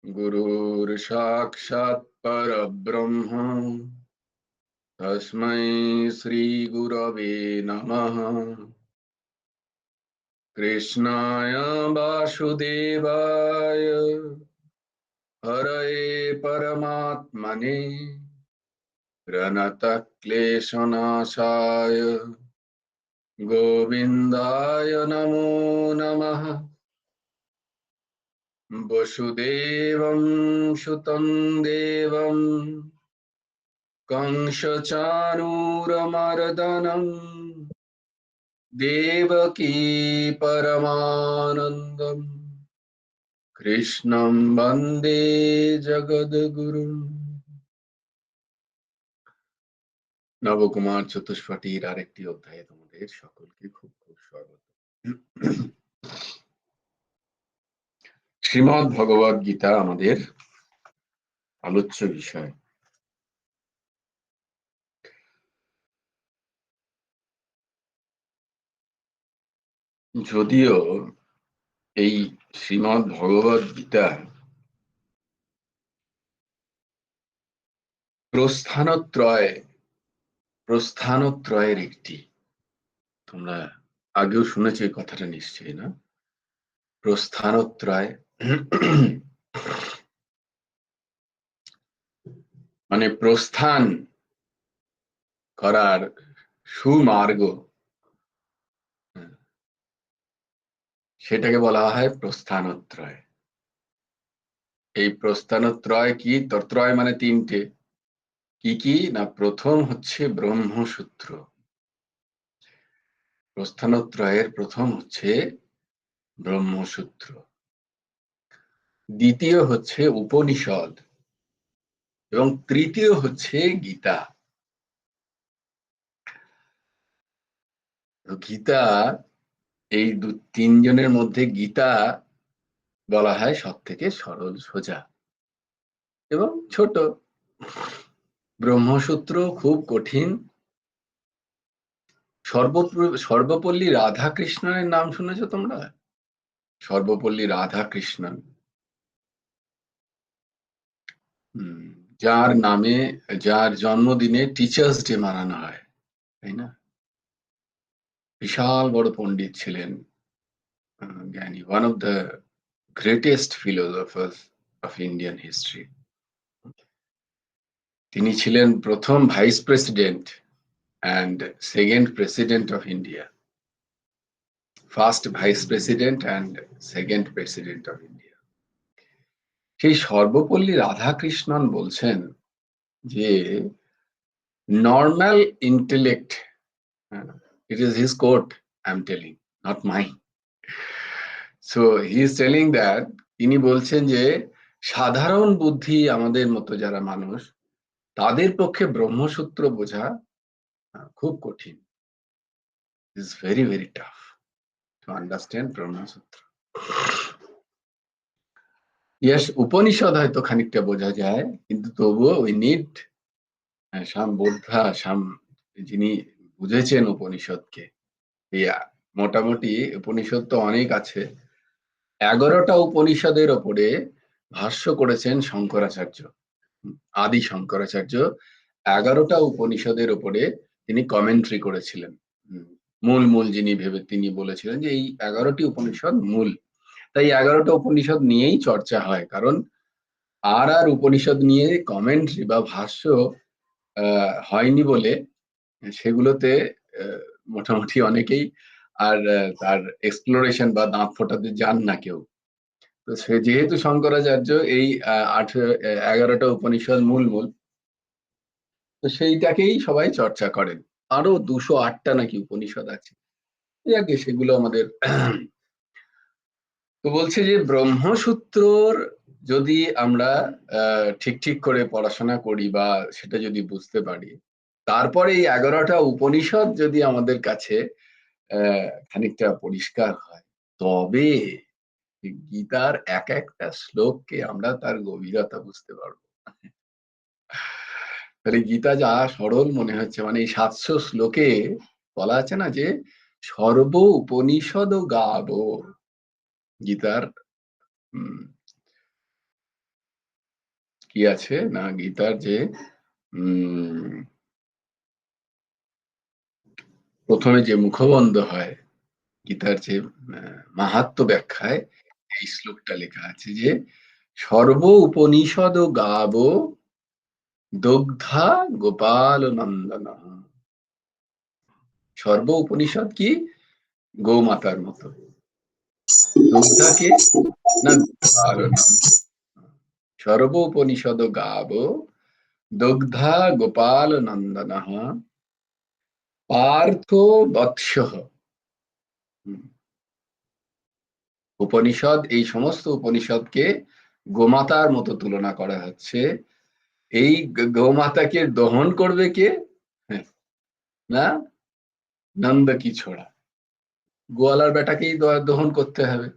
गुरुर् साक्षात् परब्रह्म तस्मै श्री गुरवे नमः। कृष्णाय वासुदेवाय हरये परमात्मने प्रणतक्लेशनाशाय गोविन्दाय नमो नमः। वसुदेवं सुतं देवं कंसचाणूरमर्दनं देवकी परमानन्दम् कृष्णं वन्दे जगद्गुरुम्। নবকুমার চতুষ্পাঠীর আরেকটি অধ্যায়ে তোমাদের সকলকে খুব খুব স্বাগত। শ্রীমদ্ ভগবদ গীতা আমাদের আলোচ্য বিষয়। যদিও এই শ্রীমদ্ ভগবদ গীতা প্রস্থানত্রয়ের একটি, তোমরা আগেও শুনেছো এই কথাটা নিশ্চয়ই, না? প্রস্থানত্রয় মানে প্রস্থান করার সুমার্গ, সেটাকে বলা হয় প্রস্থানত্রয়। এই প্রস্থানত্রয় কি? ত্রয় মানে তিনটে। কি কি না? প্রথম হচ্ছে ব্রহ্মসূত্র। প্রস্থানত্রয়ের প্রথম হচ্ছে ব্রহ্মসূত্র, দ্বিতীয় হচ্ছে উপনিষদ এবং তৃতীয় হচ্ছে গীতা। গীতা, এই তিনজনের মধ্যে গীতা বলা হয় সব থেকে সরল, সোজা এবং ছোট। ব্রহ্মসূত্র খুব কঠিন। সর্বপল্লী রাধাকৃষ্ণনের নাম শুনেছো তোমরা? সর্বপল্লী রাধাকৃষ্ণন, যার নামে, যার জন্মদিনে টিচার্স ডে মানানো হয়, তাই না? বিশাল বড় পণ্ডিত ছিলেন, জ্ঞানী, one of the greatest philosophers of Indian history. তিনি ছিলেন প্রথম vice president and second president of India, first vice president and second president of India. সেই সর্বপল্লী রাধাকৃষ্ণন বলছেন যে normal intellect, it is his quote, I'm telling, not mine. So he is telling that, তিনি বলছেন যে সাধারণ বুদ্ধি আমাদের মতো যারা মানুষ, তাদের পক্ষে ব্রহ্মসূত্র বোঝা খুব কঠিন। It is very very tough to understand Brahmasutra. Yes, Upanishad হয়তো খানিকটা বোঝা যায়, কিন্তু তবুও উই নিড সাম বোদ্ধা, সাম, যিনি বুঝেছেন উপনিষদকে। মোটামুটি উপনিষদ তো অনেক আছে। 11টা উপনিষদের ওপরে ভাষ্য করেছেন শঙ্করাচার্য, আদি শঙ্করাচার্য। 11টা উপনিষদের ওপরে তিনি কমেন্ট্রি করেছিলেন। মূল মূল যিনি ভেবে তিনি বলেছিলেন যে এই 11টি উপনিষদ মূল। তাই 11টা উপনিষদ নিয়েই চর্চা হয়, কারণ আর উপনিষদ নিয়ে কমেন্ট্রি বা ভাষ্য হয়নি বলে সেগুলোতে মোটামুটি অনেকেই আর তার এক্সপ্লোরেশন বা দাঁত ফোটাতে যান না কেউ। তো সে যেহেতু শঙ্করাচার্য এই 11টা উপনিষদ মূল, তো সেইটাকেই সবাই চর্চা করেন। আরো 208টা নাকি উপনিষদ আছে, যাকে সেগুলো আমাদের তো বলছে যে ব্রহ্মসূত্রর যদি আমরা ঠিক ঠিক করে পড়াশোনা করি বা সেটা যদি বুঝতে পারি, তারপরে এই 11টা উপনিষদ যদি আমাদের কাছে খানিকটা পরিষ্কার হয়, তবে গীতার এক একটা শ্লোককে আমরা তার গভীরতা বুঝতে পারবো। তাহলে গীতা যা সরল মনে হচ্ছে, মানে এই 700 শ্লোকে বলা আছে না যে সর্ব উপনিষদ গাব, গীতার কি আছে না গীতার যে প্রথমে যে মুখবন্ধ হয় গীতার যে মাহাত্ম্য ব্যাখ্যায় এই শ্লোকটা লেখা আছে যে সর্ব উপনিষদ গাব দগ্ধা গোপাল নন্দন। সর্ব উপনিষদ কি গৌমাতার মতো, দুগ্ধাকে না গোপাল নন্দন। সর্ব উপনিষদ গাব দগ্ধা গোপাল নন্দন পার্থ বৎস। উপনিষদ, এই সমস্ত উপনিষদকে গোমাতার মতো তুলনা করা হচ্ছে। এই গোমাতাকে দহন করবে কে? না নন্দ কি ছোড়া, গোয়ালার বেটাকেই দহন করতে হবে।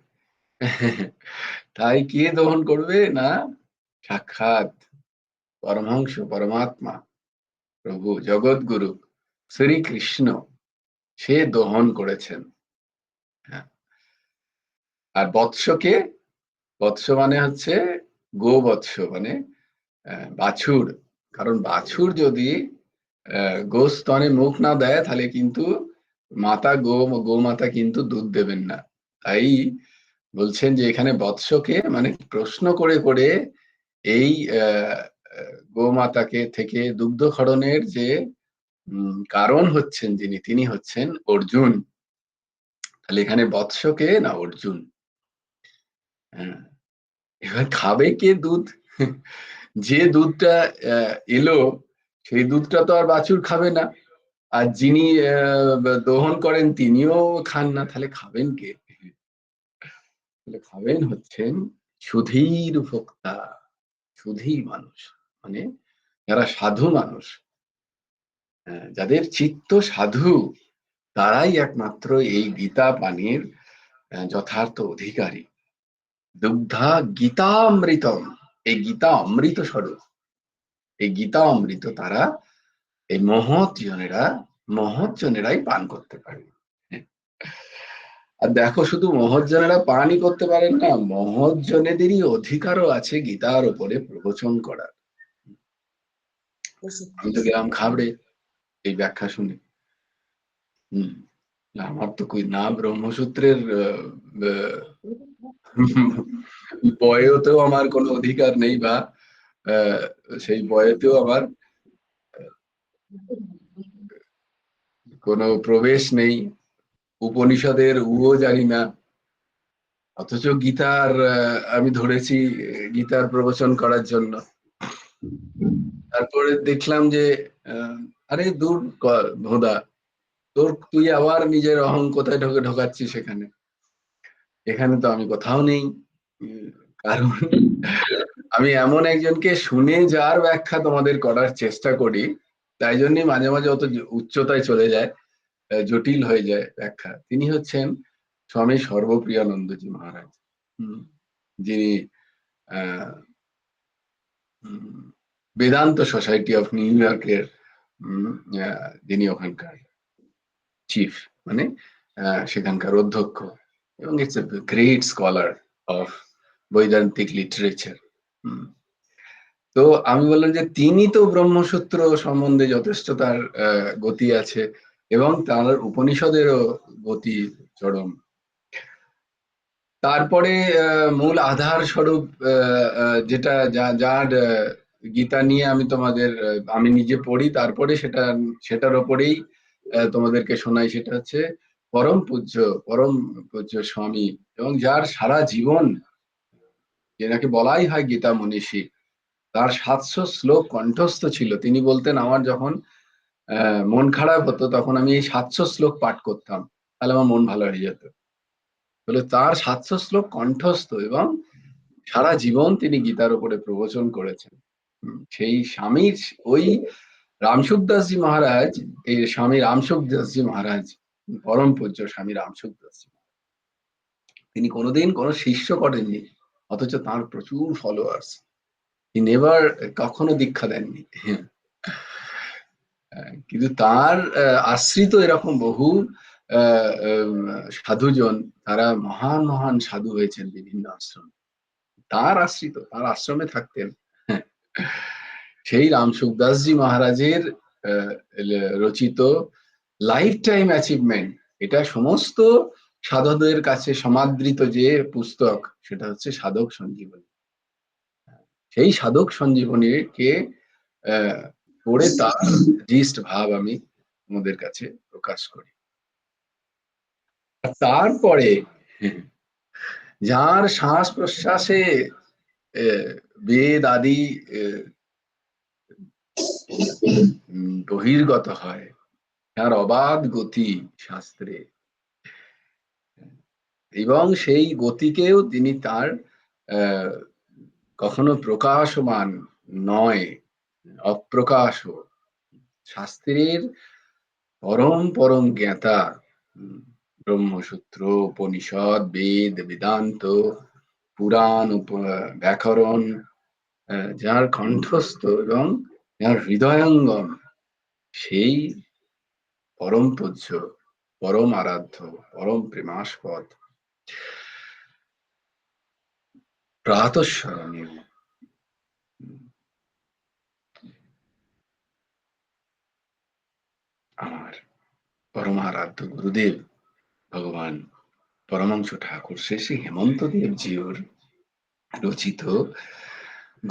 তাই কে দহন করবে না সাক্ষাৎ পরমহংস পরমাত্মা প্রভু জগৎগুরু শ্রীকৃষ্ণ, সে দহন করেছেন। আর বৎসকে, বৎস মানে হচ্ছে গোবৎস, মানে বাছুর। কারণ বাছুর যদি গোস্তনে মুখ না দেয় তাহলে কিন্তু মাতা গোমাতা কিন্তু দুধ দেবেন না। তাই বলছেন যে এখানে বৎসকে মানে প্রশ্ন করে করে এই গোমাতাকে থেকে দুগ্ধ ক্ষরণের যে কারণ হচ্ছেন যিনি, তিনি হচ্ছেন অর্জুন। তাহলে এখানে বৎসকে না অর্জুন। হ্যাঁ, এবার খাবে কে দুধ? যে দুধটা এলো সেই দুধটা তো আর বাছুর খাবে না, আর যিনি দহন করেন তিনিও খান না, তাহলে খাবেন কে? তাহলে খাবেন হচ্ছেন সুধীর ভোক্তা, সুধীর মানুষ, মানে যারা সাধু মানুষ, যাদের চিত্ত সাধু, তারাই একমাত্র এই গীতা পানির যথার্থ অধিকারী। দুগ্ধা গীতামৃতম, এই গীতা অমৃত স্বরূপ, এই গীতা অমৃত তারা, এই মহৎ জনেরাই পান করতে পারে। আর দেখো, শুধু মহৎ জনেরা পানই করতে পারেন না, মহৎ জনেদেরই অধিকারও আছে গীতার উপরে প্রবচন করার। আমি তো গেলাম খাবড়ে এই ব্যাখ্যা শুনে। আমার তো কই না ব্রহ্মসূত্রের বয়েতেও আমার কোনো অধিকার নেই, বা সেই বয়েতেও আমার কোনো প্রবেশ নেই, উপনিষদের উও জানি না, অথচ গীতার আমি ধরেছি গীতার প্রবচন করার জন্য। তারপরে দেখলাম যে আরে দূর ভোদা, তুই আবার নিজের অহং কোথায় ঢোকাচ্ছিস সেখানে, এখানে তো আমি কোথাও নেই। কারণ আমি এমন একজনকে শুনে যার ব্যাখ্যা তোমাদের করার চেষ্টা করি, তাই জন্যই মাঝে মাঝে অত উচ্চতায় চলে যায়, জটিল হয়ে যায় ব্যাখ্যা। তিনি হচ্ছেন স্বামী সর্বপ্রিয়ানন্দজি মহারাজ, যিনি বেদান্ত সোসাইটি অফ নিউ ইয়র্কের যিনি ওখানকার চিফ, মানে সেখানকার অধ্যক্ষ, এবং it's a great scholar of বৈদান্তিক লিটারেচার। তো আমি বললাম যে তিনি তো ব্রহ্মসূত্র সম্বন্ধে যথেষ্ট তার গতি আছে, এবং তার উপনিষদেরও গতি চরম। তারপরে মূল আধার স্বরূপ যেটা যার গীতা নিয়ে আমি তোমাদের আমি নিজে পড়ি, তারপরে সেটার ওপরেই তোমাদেরকে শোনাই, সেটা হচ্ছে পরম পূজ্য স্বামী, এবং যার সারা জীবন, যেনাকে বলাই হয় গীতা মনীষী, তার 700 শ্লোক কণ্ঠস্থ ছিল। তিনি বলতেন আমার যখন মন খারাপ হতো তখন আমি এই 700 শ্লোক পাঠ করতাম, তাহলে আমার মন ভালো হয়ে যেত। বলে তার 700 শ্লোক কণ্ঠস্থ, এবং সারা জীবন তিনি গীতার উপরে প্রবচন করেছেন। সেই স্বামীর ওই রামসুখদাসজি মহারাজ, এই স্বামী রামসুখদাসজি মহারাজ, পরম পূজ্য স্বামী রামসুখদাসজি, তিনি কোনোদিন কোনো শিষ্য করেননি, অথচ তার প্রচুর ফলোয়ার্স। নেভার কখনো দীক্ষা দেননি, কিন্তু তার আশ্রিত এরকম বহু সাধুজন, তারা মহান মহান সাধু হয়েছেন বিভিন্ন আশ্রমে, তার আশ্রিত, তার আশ্রমে থাকতেন। সেই রামসুখদাসজি মহারাজের রচিত লাইফ টাইম অ্যাচিভমেন্ট, এটা সমস্ত সাধকদের কাছে সমাদৃত যে পুস্তক, সেটা হচ্ছে সাধক সঞ্জীবনী। সেই সাধক সঞ্জীবনীকে পড়ে তার জিষ্ট ভাব আমি আমাদের কাছে প্রকাশ করি। তারপরে যার শ্বাস প্রশ্বাসে বেদ আদি বহির্গত হয়, তার অবাধ গতি শাস্ত্রে, এবং সেই গতিকেও তিনি তার কখনো প্রকাশমান নয়, অপ্রকাশ শাস্ত্রের পরম পরম জ্ঞাতা, ব্রহ্মসূত্র, উপনিষদ, বেদ, বেদান্ত, পুরাণ, ব্যাকরণ, যার কণ্ঠস্থ এবং যার হৃদয়ঙ্গম, সেই পরম পূজ্য, পরম আরাধ্য, পরম প্রেমাস্পদ, প্রাতঃস্মরণীয় আমার পরমারাধ্য গুরুদেব ভগবান পরমাংশ ঠাকুর শ্রী শ্রী হেমন্ত দেবজিউর রচিত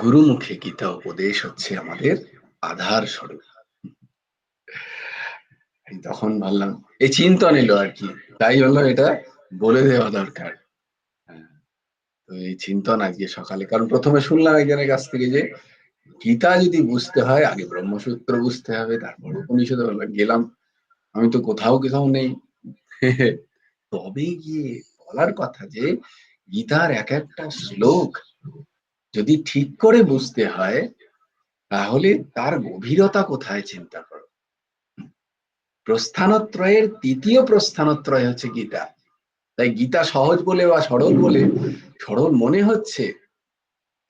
গুরুমুখে গীতা উপদেশ হচ্ছে আমাদের আধার স্বরূপ। তখন ভাবলাম, এই চিন্তন এলো আর কি, তাই হলো এটা বলে দেওয়া দরকার। তো এই চিন্তন আজকে সকালে, কারণ প্রথমে শুনলাম একজনের কাছ থেকে যে গীতা যদি বুঝতে হয় আগে ব্রহ্মসূত্র বুঝতে হবে, তারপর উপনিষদ। গেলাম, আমি তো কোথাও কোথাও নেই। তবে গিয়ে বলার কথা যে গীতার এক একটা শ্লোক যদি ঠিক করে বুঝতে হয়, তাহলে তার গভীরতা কোথায় চিন্তা করো। প্রস্থানত্রয়ের তৃতীয় প্রস্থানত্রয় হচ্ছে গীতা। তাই গীতা সহজ বলে বা সরল বলে সরল মনে হচ্ছে,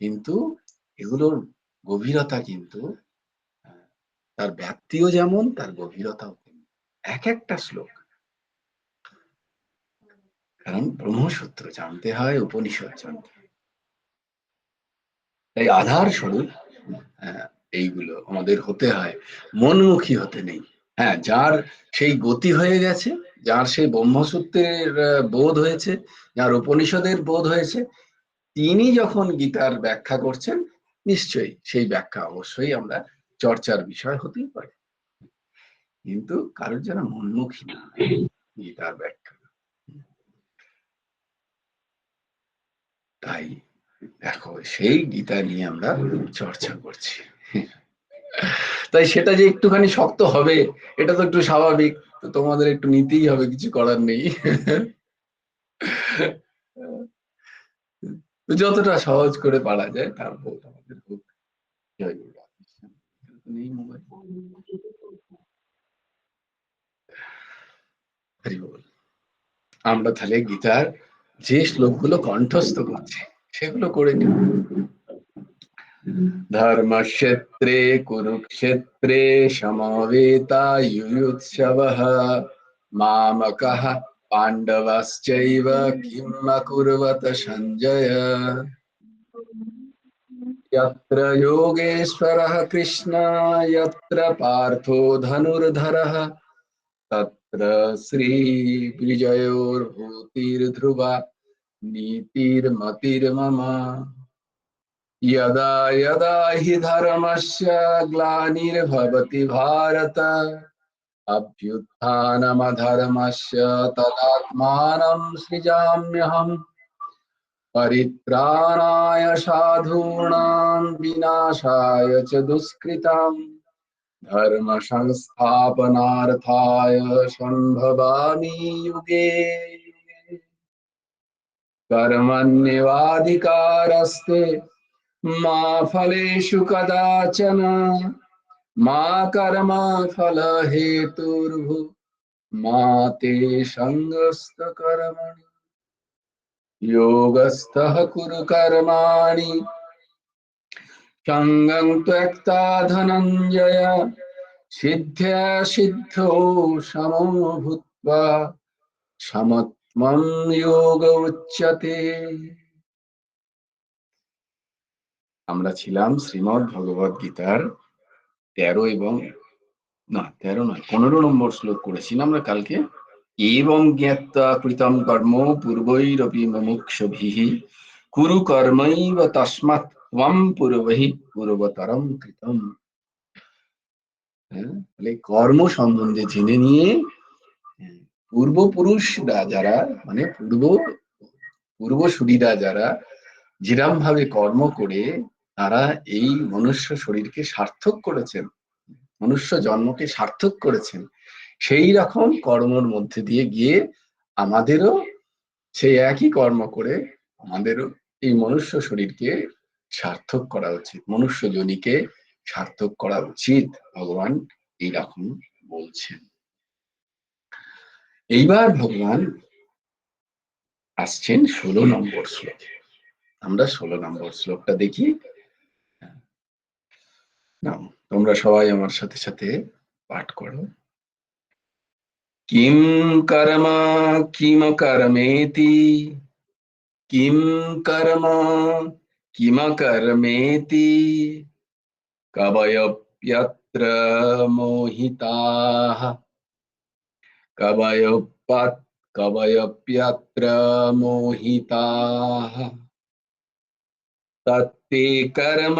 কিন্তু এগুলোর গভীরতা কিন্তু, তার ব্যাপ্তিও যেমন, তার গভীরতাও তেমন। এক একটা শ্লোক, কারণ ব্রহ্মসূত্র জানতে হয়, উপনিষদ জানতে হয়। তাই আধার স্বরূপ এইগুলো আমাদের হতে হয়, মনমুখী হতে নেই। হ্যাঁ, যার সেই গতি হয়ে গেছে, যার সেই ব্রহ্মসূত্রের বোধ হয়েছে, যার উপনিষদের বোধ হয়েছে, তিনি যখন গীতার ব্যাখ্যা করছেন, নিশ্চয়ই সেই ব্যাখ্যা অবশ্যই আমরা চর্চার বিষয় হতেই পারে, কিন্তু কারোর যেন মনমুখী না গীতার ব্যাখ্যা। তাই দেখো, সেই গীতা নিয়ে আমরা চর্চা করছি। তাই সেটা যে একটুখানি শক্ত হবে, এটা তো একটু স্বাভাবিক, তো তোমাদের একটু নিতেই হবে, কিছু করার নেই। যতটা সহজ করে পারা যায় তারপর আমাদের হোক। জয় গুরু। নেই মোবাইল। হরি বল। আমরা তাহলে গীতার যে শ্লোকগুলো কণ্ঠস্থ করছি সেগুলো করে নিই। ধর্মক্ষেত্রে কুরুক্ষেত্রে সমবেতায়ুৎসবঃ মামকঃ পাণ্ডবশ্চৈব কিম অকুর্বত সঞ্জয়। यत्र योगेश्वरः कृष्ण यत्र पार्थो धनुर्धरः तत्र श्रीविजयोर्भूतिर्ध्रुवा नीतिर्मतिर्मम। यदा यदा हि धर्मस्य ग्लानिर्भवति भारत अभ्युत्थानमधर्मस्य तदात्मानं सृजाम्यहम्। परित्राणाय साधूनां विनाशाय च दुष्कृताम् धर्म संस्थापनार्थाय सम्भवामि युगे युगे। कर्मण्येवाधिकारस्ते मा फलेषु कदाचन मा कर्मफलहेतुर्भु मा ते सङ्गस्तकर्मणि। योगस्थः कुरु कर्माणि सङ्गं त्यक्त्वा धनञ्जय सिद्ध्या सिद्धौ समो भूत्वा समत्वं योग उच्यते। আমরা ছিলাম শ্রীমদ্ ভগবদ গীতার 13 এবং না 13 নয় 15 নম্বর শ্লোক করেছিলাম আমরা কালকে। এবং জ্ঞাত্বা কৃতম কর্ম পূর্বৈরপি মুমুক্ষুভিঃ কুরু কর্মৈব তস্মাৎ ত্বম পূর্বৈঃ পূর্বতরম কৃতম। তাহলে কর্ম সম্বন্ধে জেনে নিয়ে পূর্বপুরুষরা যারা মানে পূর্বসূরীরা যারা যেরম ভাবে কর্ম করে তারা এই মনুষ্য শরীরকে সার্থক করেছেন, মনুষ্য জন্মকে সার্থক করেছেন, সেই রকম কর্মর মধ্যে দিয়ে গিয়ে আমাদেরও সেই একই কর্ম করে আমাদেরও এই মনুষ্য শরীরকে সার্থক করা উচিত, মনুষ্য যোনিকে সার্থক করা উচিত, ভগবান এইরকম বলছেন। এইবার ভগবান আসছেন 16 নম্বর শ্লোকে। আমরা 16 নম্বর শ্লোকটা দেখি। নাও তোমরা সবাই আমার সাথে সাথে পাঠ করো। কিম কর্ম কিমকর্মেতি কিম কর্ম কিমকর্মেতি কবয়প্যত্র মোহিতাঃ কবয়প্যত্র মোহিতাঃ তত্তে কর্ম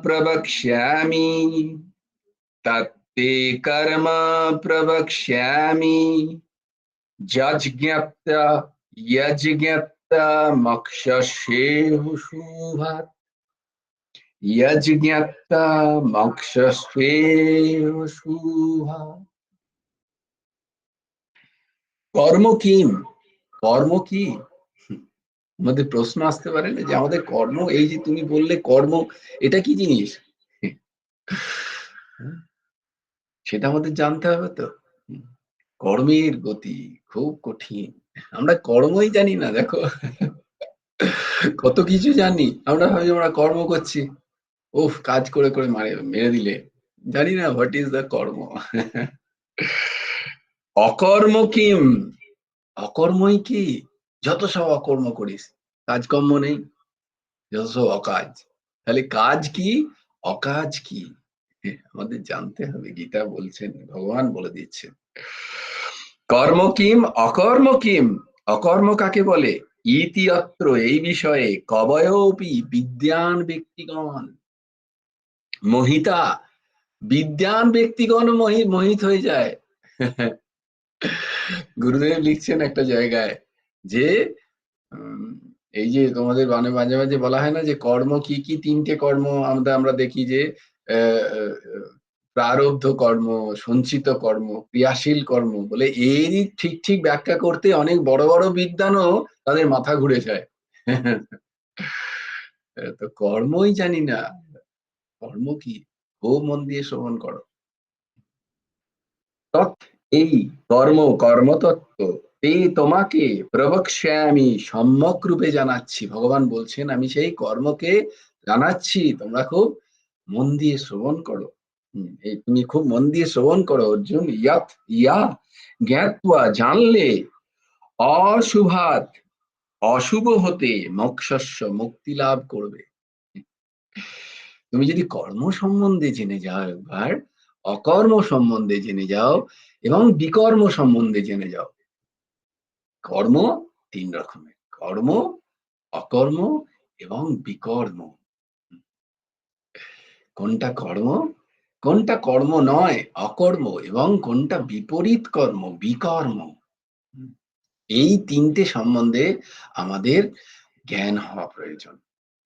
প্রবক্ষ্যামি তত্তে কর্ম প্রবক্ষ্যামি যজ্ঞপ্তা যজ্ঞপ্তা মোক্ষস্যেষুভাৎ যজ্ঞপ্তা মোক্ষস্যেষুভাৎ। কর্ম কিম, কর্ম কি? আমাদের প্রশ্ন আসতে পারে না যে আমাদের কর্ম, এই যে তুমি বললে কর্ম, এটা কি জিনিস? সেটা আমাদের জানতে হবে তো। কর্মের গতি খুব কঠিন, আমরা কর্মই জানি না। দেখো কত কিছু জানি আমরা, ভাবি আমরা কর্ম করছি, উফ কাজ করে করে মেরে দিলে, জানি না হোয়াট ইজ দ্য কর্ম। অকর্ম কিম, অকর্মই কি? যত সব অকর্ম করিস, কাজকর্ম নেই, যত সব অকাজ। তাহলে কাজ কি, অকাজ কি, আমাদের জানতে হবে। গীতা বলছেন, ভগবান বলে দিচ্ছেন কর্ম কিম অকর্ম কিম। অকর্ম কাকে বলে? ইতি অত্র, এই বিষয়ে কবয়োপি বিদ্যান ব্যক্তিগণ মোহিতা, বিদ্যান ব্যক্তিগণ মোহিত হয়ে যায়। গুরুদেব লিখছেন একটা জায়গায় যে এই যে তোমাদের মাঝে মাঝে বলা হয় না যে কর্ম কি কি, তিনটে কর্ম আমরা দেখি যে প্রারব্ধ কর্ম, সঞ্চিত কর্ম, ক্রিয়াশীল কর্ম বলে। এরই ঠিক ঠিক ব্যাখ্যা করতে অনেক বড় বড় বিদ্বানও তাদের মাথা ঘুরে যায়। তো কর্মই জানি না, কর্ম কি? খুব মন দিয়ে শ্রবণ করো। তৎ, এই কর্ম, কর্মতত্ত্ব তে তোমাকে প্রবক্ষ্যামি, সম্যক রূপে জানাচ্ছি। ভগবান বলছেন আমি সেই কর্মকে জানাচ্ছি, তোমরা খুব মন দিয়ে শ্রবণ করো। এই তুমি খুব মন দিয়ে শ্রবণ করো অর্জুন। ইয়াত ইয়া জ্ঞাত্বা, জানলে, অশুভাত, অশুভ হতে, মোক্ষস্য, মুক্তি লাভ করবে। তুমি যদি কর্ম সম্বন্ধে জেনে যাও একবার, অকর্ম সম্বন্ধে জেনে যাও এবং বিকর্ম সম্বন্ধে জেনে যাও। কর্ম 3 রকমের, কর্ম, অকর্ম এবং বিকর্ম। কোনটা কর্ম, কোনটা কর্ম নয় অকর্ম, এবং কোনটা বিপরীত কর্ম বিকর্ম, এই 3টে সম্বন্ধে আমাদের জ্ঞান হওয়া প্রয়োজন।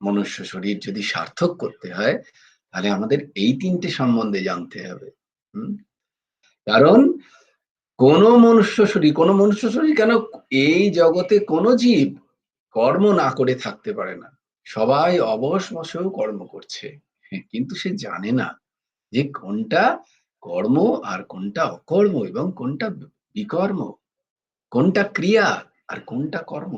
মনুষ্য শরীর যদি সার্থক করতে হয় তাহলে আমাদের এই 3টে সম্বন্ধে জানতে হবে। কারণ কোন মনুষ্য শরীর কেন, এই জগতে কোনো জীব কর্ম না করে থাকতে পারে না। সবাই অবশ বসেও কর্ম করছে, কিন্তু সে জানে না যে কোনটা কর্ম আর কোনটা অকর্ম, এবং কোনটা বিকর্ম, কোনটা ক্রিয়া আর কোনটা কর্ম।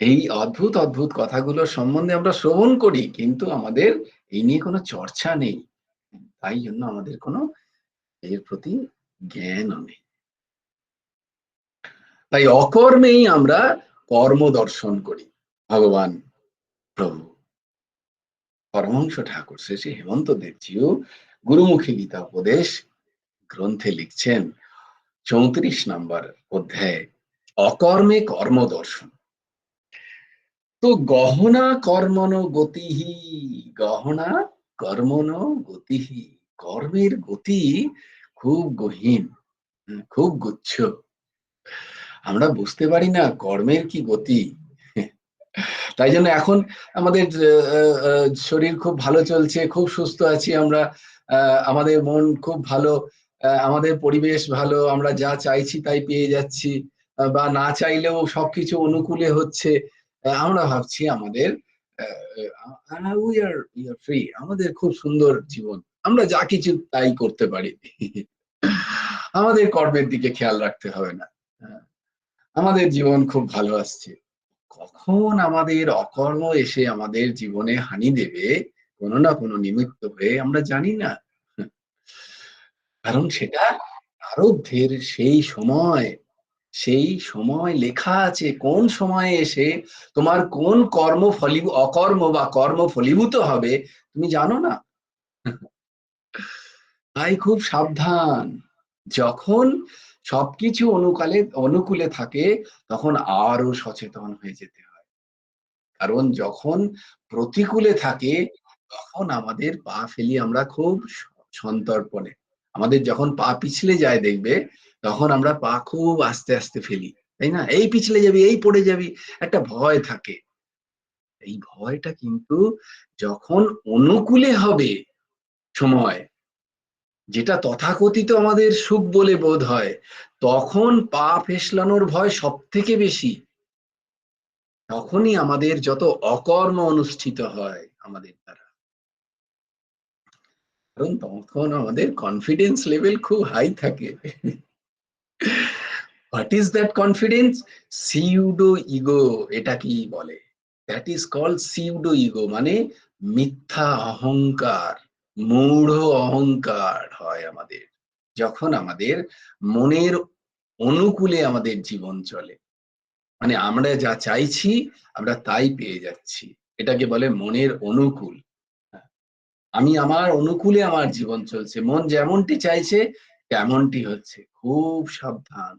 এই অদ্ভুত অদ্ভুত কথাগুলো সম্বন্ধে আমরা শ্রবণ করি, কিন্তু আমাদের এই নিয়ে কোনো চর্চা নেই, তাই জন্য আমাদের কোনো এর প্রতি জ্ঞানও নেই। তাই অকর্মেই আমরা কর্ম দর্শন করি, ভগবান প্রভু পরমহংস ঠাকুর শ্রী শ্রী হেমন্ত দেবজিও গুরুমুখী গীতা উপদেশ গ্রন্থে লিখছেন 34 নম্বর অধ্যায়ে অকর্মে কর্মদর্শন। তো গহনা কর্মণ গতিহি, গহনা কর্মণ গতিহি, কর্মের গতি খুব গহীন, খুব গুচ্ছ। আমরা বুঝতে পারি না কর্মের কি গতি। তাই জন্য এখন আমাদের শরীর খুব ভালো চলছে, খুব সুস্থ আছি আমরা, আমাদের মন খুব ভালো, আমাদের পরিবেশ ভালো, আমরা যা চাইছি তাই পেয়ে যাচ্ছি, বা না চাইলেও সবকিছু অনুকূলে হচ্ছে। আমরা ভাবছি আমাদের ফ্রি, আমাদের খুব সুন্দর জীবন, আমরা যা কিছু তাই করতে পারি, আমাদের কর্মের দিকে খেয়াল রাখতে হবে না, আমাদের জীবন খুব ভালো আসছে। কখন আমাদের অকর্ম এসে আমাদের জীবনে হানি দেবে কোনো না কোনো নিমিত্ত হয়ে, আমরা জানি না। কারণ সেটা প্রারব্ধের সেই সময় লেখা আছে, কোন সময়ে এসে তোমার কোন কর্ম অকর্ম বা কর্ম ফলীভূত হবে তুমি জানো না। তাই খুব সাবধান। যখন সবকিছু অনুকূলে থাকে তখন আরো সচেতন হয়ে যেতে হয়। কারণ যখন প্রতিকূলে থাকে তখন আমাদের পা ফেলি আমরা খুব সন্তর্পণে। আমাদের যখন পা পিছলে যায় দেখবে, তখন আমরা পা খুব আস্তে আস্তে ফেলি, তাই না? এই পিছলে যাবি, এই পড়ে যাবি, একটা ভয় থাকে। এই ভয়টা কিন্তু যখন অনুকূলে হবে সময়, যেটা তথাকথিত আমাদের সুখ বলে বোধ হয়, তখন পা ফেসলানোর ভয় সব থেকে বেশি। তখনই আমাদের যত অকর্ম অনুষ্ঠিত হয় আমাদের দ্বারা, কারণ তখন আমাদের কনফিডেন্স লেভেল খুব হাই থাকে। What is that confidence? Pseudo ego, এটা কি বলে, that is called pseudo ego, মানে মিথ্যা অহংকার, মূঢ় অহংকার হয় আমাদের যখন আমাদের মনের অনুকূলে আমাদের জীবন চলে। মানে আমরা যা চাইছি আমরা তাই পেয়ে যাচ্ছি, এটাকে বলে মনের অনুকূল। আমি আমার অনুকূলে আমার জীবন চলছে, মন যেমনটি চাইছে তেমনটি হচ্ছে। খুব সাবধান,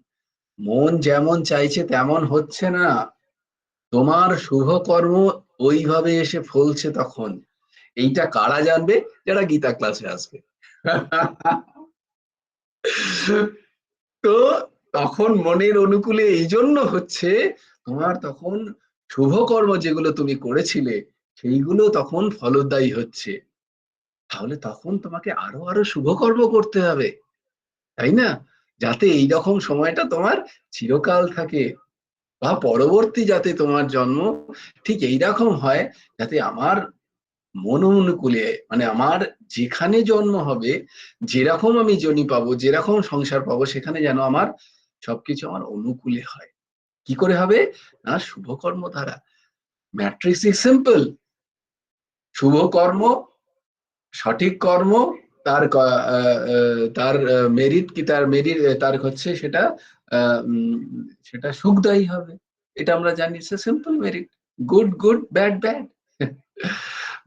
মন যেমন চাইছে তেমন হচ্ছে না, তোমার শুভ কর্ম ওইভাবে এসে ফলছে তখন। এইটা কারা জানবে? যারা গীতা ক্লাসে আসবে। তো তখন মনের অনুকূলে এই জন্য হচ্ছে, তোমার তখন শুভ কর্ম যেগুলো তুমি করেছিলে সেইগুলো তখন ফলদায়ী হচ্ছে। তাহলে তখন তোমাকে আরো আরো শুভ কর্ম করতে হবে, তাই না? যাতে এইরকম সময়টা তোমার চিরকাল থাকে, বা পরবর্তী যাতে তোমার জন্ম ঠিক এইরকম হয়, যাতে আমার মন অনুকূলে, মানে আমার যেখানে জন্ম হবে, যেরকম আমি জনি পাবো, যেরকম সংসার পাবো, সেখানে যেন আমার সবকিছু আমার অনুকূলে হয়। কি করে হবে? না, শুভ কর্ম দ্বারা। Matrix is simple. শুভ কর্ম, সঠিক কর্ম, তার তার মেরিট কি, তার মেরিট তার হচ্ছে সেটা সেটা সুখদায়ী হবে। এটা আমরা জানি, simple merit. Good good, bad bad.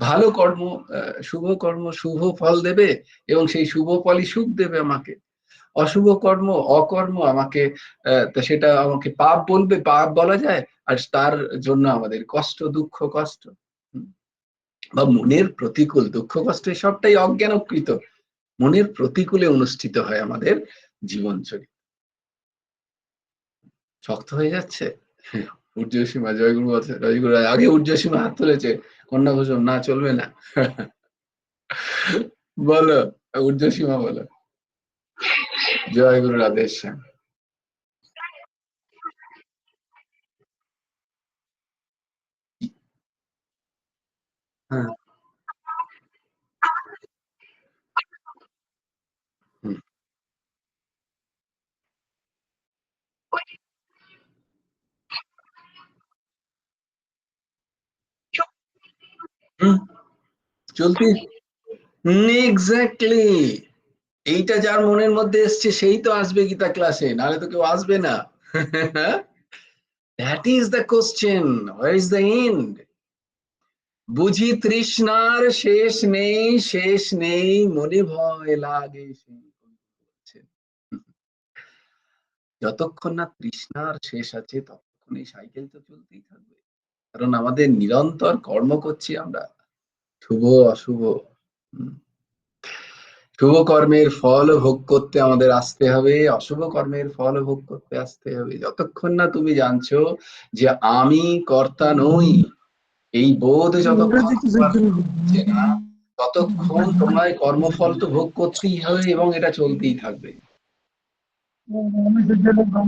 ভালো কর্ম, শুভ কর্ম শুভ ফল দেবে, এবং সেই শুভ ফলই সুখ দেবে আমাকে। অশুভ কর্ম, অকর্ম আমাকে সেটা আমাকে পাপ বলবে, পাপ বলা যায়, আর তার জন্য আমাদের কষ্ট, দুঃখ, কষ্ট, বা মনের প্রতিকূল দুঃখ কষ্ট, সবটাই অজ্ঞানকৃত মনের প্রতিকূলে অনুষ্ঠিত হয় আমাদের জীবন চরিত্র। শক্ত হয়ে যাচ্ছে। ঊর্ধ্বসীমা, জয়গুরু আছে, জয়গুরু আগে ঊর্ধ্বসীমা হাত তুলেছে, কন্যা ঘোষণ না, চলবে না। বলো, ঊর্ধ্বসীমা বলো। জয়গুরুর আদেশ। হ্যাঁ, হুম, হুম, চলতি, এক্স্যাক্টলি। এইটা যার মনের মধ্যে এসছে সেই তো আসবে গীতা ক্লাসে, নাহলে তো কেউ আসবে না। That is the question, where is the end? বুঝি তৃষ্ণার শেষ নেই, শেষ নেই, মনে ভয় লাগে সেই বলছেন। যতক্ষণ না তৃষ্ণার শেষ আছে ততক্ষণ এই সাইকেল তো চলতেই থাকবে, কারণ আমাদের নিরন্তর কর্ম করছি আমরা, শুভ অশুভ। হুম। শুভ কর্মের ফল ভোগ করতে আমাদের আসতে হবে, অশুভ কর্মের ফল ভোগ করতে আসতে হবে। যতক্ষণ না তুমি জানছো যে আমি কর্তা নই, এই বোধ যতক্ষণ তোমার হচ্ছে না, ততক্ষণ তোমায় কর্মফল তো ভোগ করতেই হবে এবং এটা চলতেই থাকবে।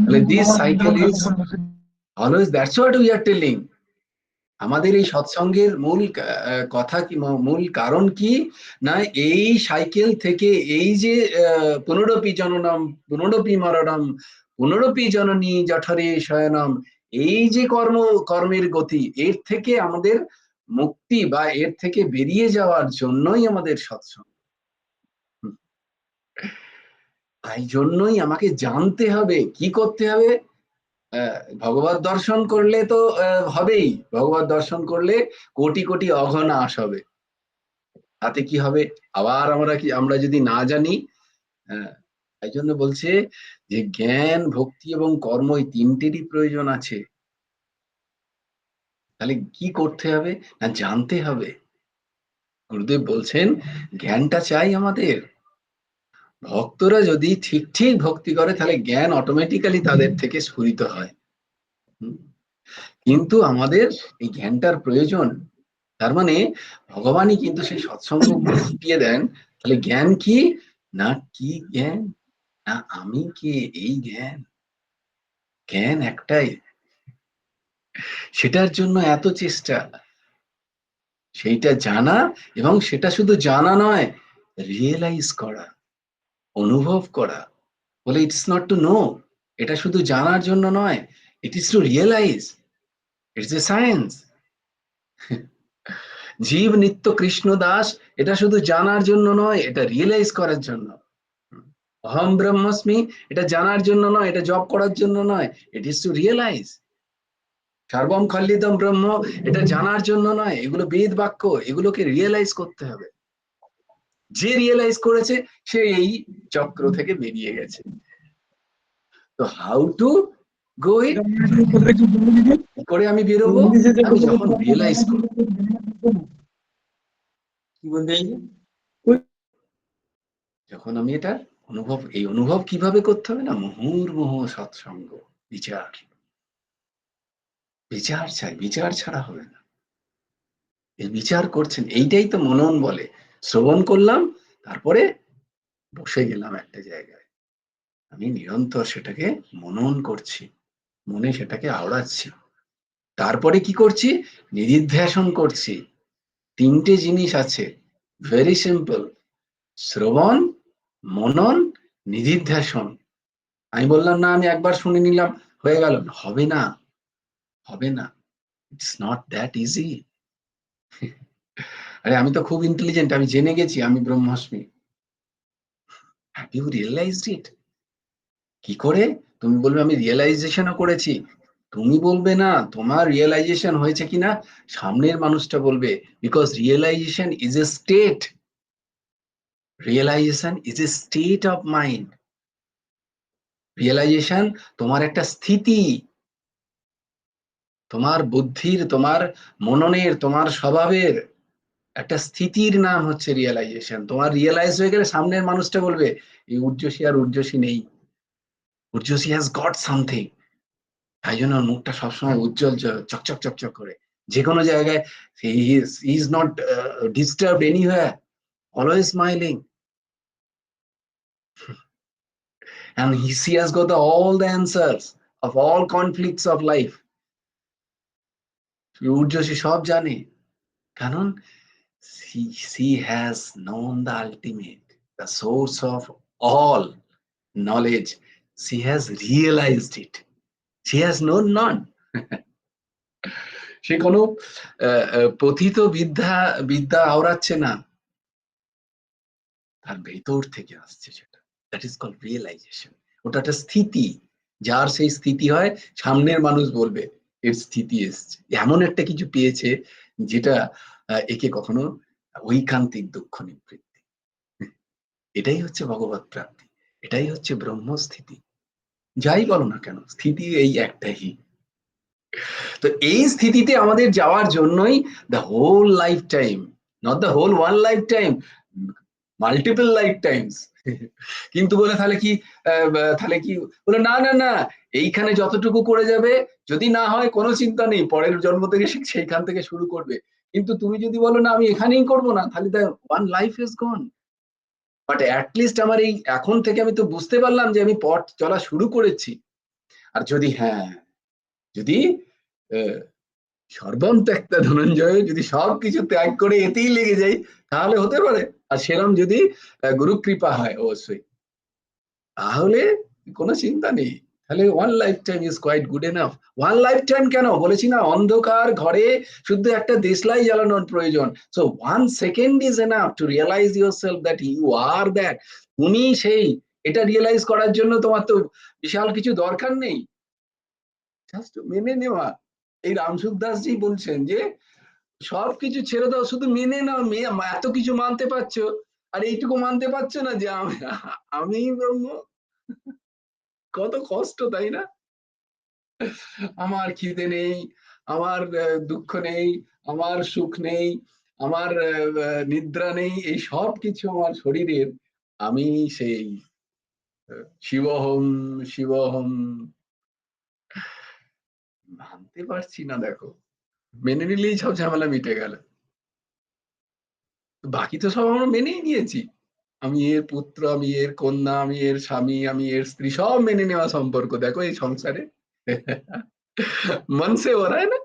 তাহলে this cycle is always, that's what we are telling. আমাদের এই সৎসঙ্গের মূল কথা কি, মূল কারণ কি না, এই সাইকেল থেকে এই যে পুনরপি জননম পুনরপি মরণম পুনরপি জননী জঠরে শয়নম, এই যে কর্মের গতি, এর থেকে আমাদের মুক্তি বা এর থেকে বেরিয়ে যাওয়ার জন্যই আমাদের সৎসঙ্গ। তাই জন্যই আমাকে জানতে হবে কি করতে হবে। ভগবত দর্শন করলে তো হবেই, ভগবত দর্শন করলে কোটি কোটি অঘনাশ হবে, তাতে কি হবে? আবার আমরা যদি না জানি, তাই জন্য বলছে যে জ্ঞান ভক্তি এবং কর্ম এই তিনটেরই প্রয়োজন আছে। তাহলে কি করতে হবে না, জানতে হবে। গুরুদেব বলছেন জ্ঞানটা চাই আমাদের। ভক্তরা যদি ঠিক ঠিক ভক্তি করে তাহলে জ্ঞান অটোমেটিক্যালি তাদের থেকে স্ফুরিত হয়। কিন্তু আমাদের এই জ্ঞানটার প্রয়োজন। তার মানে ভগবানই কিন্তু সেই সৎসঙ্গ শিখিয়ে দেন। তাহলে জ্ঞান কি না, কি জ্ঞান না, আমি কে, এই জ্ঞান। জ্ঞান একটাই, সেটার জন্য এত চেষ্টা, সেইটা জানা, এবং সেটা শুধু জানা নয়, রিয়েলাইজ করা, অনুভব করা। বলে ইটস নট টু নো, এটা শুধু জানার জন্য নয়, it is to realise, it's a science. জীব নিত্য কৃষ্ণ দাস, এটা শুধু জানার জন্য নয়, এটা রিয়েলাইজ করার জন্য। অহম ব্রহ্মস্মি, এটা জানার জন্য নয়, এটা জব করার জন্য নয়, ইট ইজ টু রিয়েলাইজ। সর্বম খল্লিদম ব্রহ্ম, এটা জানার জন্য নয়, এগুলো বেদ বাক্য, এগুলোকে রিয়েলাইজ করতে হবে। যে রিয়েলাইজ করেছে সে এই চক্র থেকে বেরিয়ে গেছে। তো হাউ টু গো ইট, করে আমি বেরোবো, আমি যখন রিয়েলাইজ করব। যখন আমি এটা অনুভব, এই অনুভব কিভাবে করতে হবে না, মুহুর্মুহ সৎসঙ্গ, বিচার। বিচার চাই, বিচার ছাড়া হবে না। এই বিচার করছেন, এইটাই তো মনন বলে। শ্রবণ করলাম, তারপরে বসে গেলাম একটা জায়গায়, আমি নিরন্তর সেটাকে মনন করছি, মনে সেটাকে আওড়াচ্ছি। তারপরে কি করছি, নিদিধ্যাসন করছি। তিনটে জিনিস আছে, ভেরি সিম্পল: শ্রবণ, মনন, নিদিধ্যাসন। আমি বললাম না আমি একবার শুনে নিলাম হয়ে গেল, হবে না, হবে না, ইটস নট দ্যাট ইজি। আরে আমি তো খুব ইন্টেলিজেন্ট, আমি জেনে গেছি আমি ব্রহ্মাস্মি। হ্যাভ ইউ রিয়েলাইজড ইট? কি করে তুমি বলবে আমি রিয়েলাইজেশনও করেছি? তুমি বলবে না, তোমার রিয়েলাইজেশন হয়েছে কিনা সামনের মানুষটা বলবে, because realisation is a state, realisation is a state of mind. Realisation তোমার একটা স্থিতি, তোমার বুদ্ধির, তোমার মননের, তোমার স্বভাবের একটা স্থিতির নাম হচ্ছে রিয়েলাইজেশন। তোমার রিয়েলাইজ হয়ে গেলে সামনের মানুষটা বলবে এই উর্জশী আর উর্জশী নেই, উর্জশী হ্যাজ গট সামথিং। তাই জন্য ওর মুখটা সবসময় উজ্জ্বল, চকচক চকচক করে, যে কোনো জায়গায় he is not disturbed anywhere, always smiling, and she has got all the answers of all conflicts of life. উর্জশী সব জানে, কারণ she has known the ultimate, the source of all knowledge. She has realized it. She has known none. সে কোনো পথিত বিদ্যা আওড়াচ্ছে না, তার ভেতর থেকে আসছে সেটা। That is called realisation. ওটা একটা স্থিতি, যার সেই স্থিতি হয় সামনের মানুষ বলবে এর স্থিতি এসছে, এমন একটা কিছু পেয়েছে যেটা একে কখনো ঐকান্তিক দুঃখ নিবৃত্তি। এটাই হচ্ছে ভগবৎ প্রাপ্তি, এটাই হচ্ছে ব্রহ্মস্থিতি। যাই বলো না কেন, স্থিতি এই একটাই। তো এই স্থিতিতে আমাদের যাওয়ার জন্যই the whole life time, not the whole one lifetime, multiple lifetimes. কিন্তু বলে তাহলে কি বলে, না না না, এইখানে যতটুকু করে যাবে, যদি না হয় কোনো চিন্তা নেই, পরের জন্ম থেকে সেইখান থেকে শুরু করবে। কিন্তু তুমি যদি বলো না আমি এখানেই করবো না, তাহলে the one life is gone. But at least আমার এই এখন থেকে আমি তো বুঝতে পারলাম যে আমি পথ চলা শুরু করেছি। আর যদি যদি সর্বম ত্যক্তা ধনঞ্জয়, যদি সবকিছু ত্যাগ করে এতেই লেগে যাই, তাহলে হতে পারে। আর সেরম যদি গুরু কৃপা হয় অবশ্যই, তাহলে কোনো চিন্তা নেই। তাহলে one life time is quite good enough. One lifetime কেন বলেছি না, অন্ধকার ঘরে শুধু একটা দেশলাই জ্বালানোর প্রয়োজন। So one second is enough to realise yourself that you are that. তুমি সেই, এটা রিয়েলাইজ করার জন্য তোমার তো বিশাল কিছু দরকার নেই, জাস্ট মেনে নেওয়া। এই রামসুখ দাসজি বলছেন যে সবকিছু ছেড়ে দাও, শুধু মেনে নাও। এত কিছু মানতে পারছো, আর এইটুকু মানতে পারছো না যে আমি ব্রহ্ম। কত কষ্ট, তাই না? আমার খিদে নেই, আমার দুঃখ নেই, আমার সুখ নেই, আমার নিদ্রা নেই, এই সব কিছু আমার শরীরের। আমি সেই শিবহম শিবহম মানতে পারছি না। দেখো, মেনে নিলেই সব ঝামেলা মিটে গেল। বাকি তো সব আমরা মেনেই নিয়েছি। আমি এর পুত্র, আমি এর কন্যা, আমি এর স্বামী, আমি এর স্ত্রী, সব মেনে নেওয়া সম্পর্ক দেখো এই সংসারে। মন সে हो रहा है ना।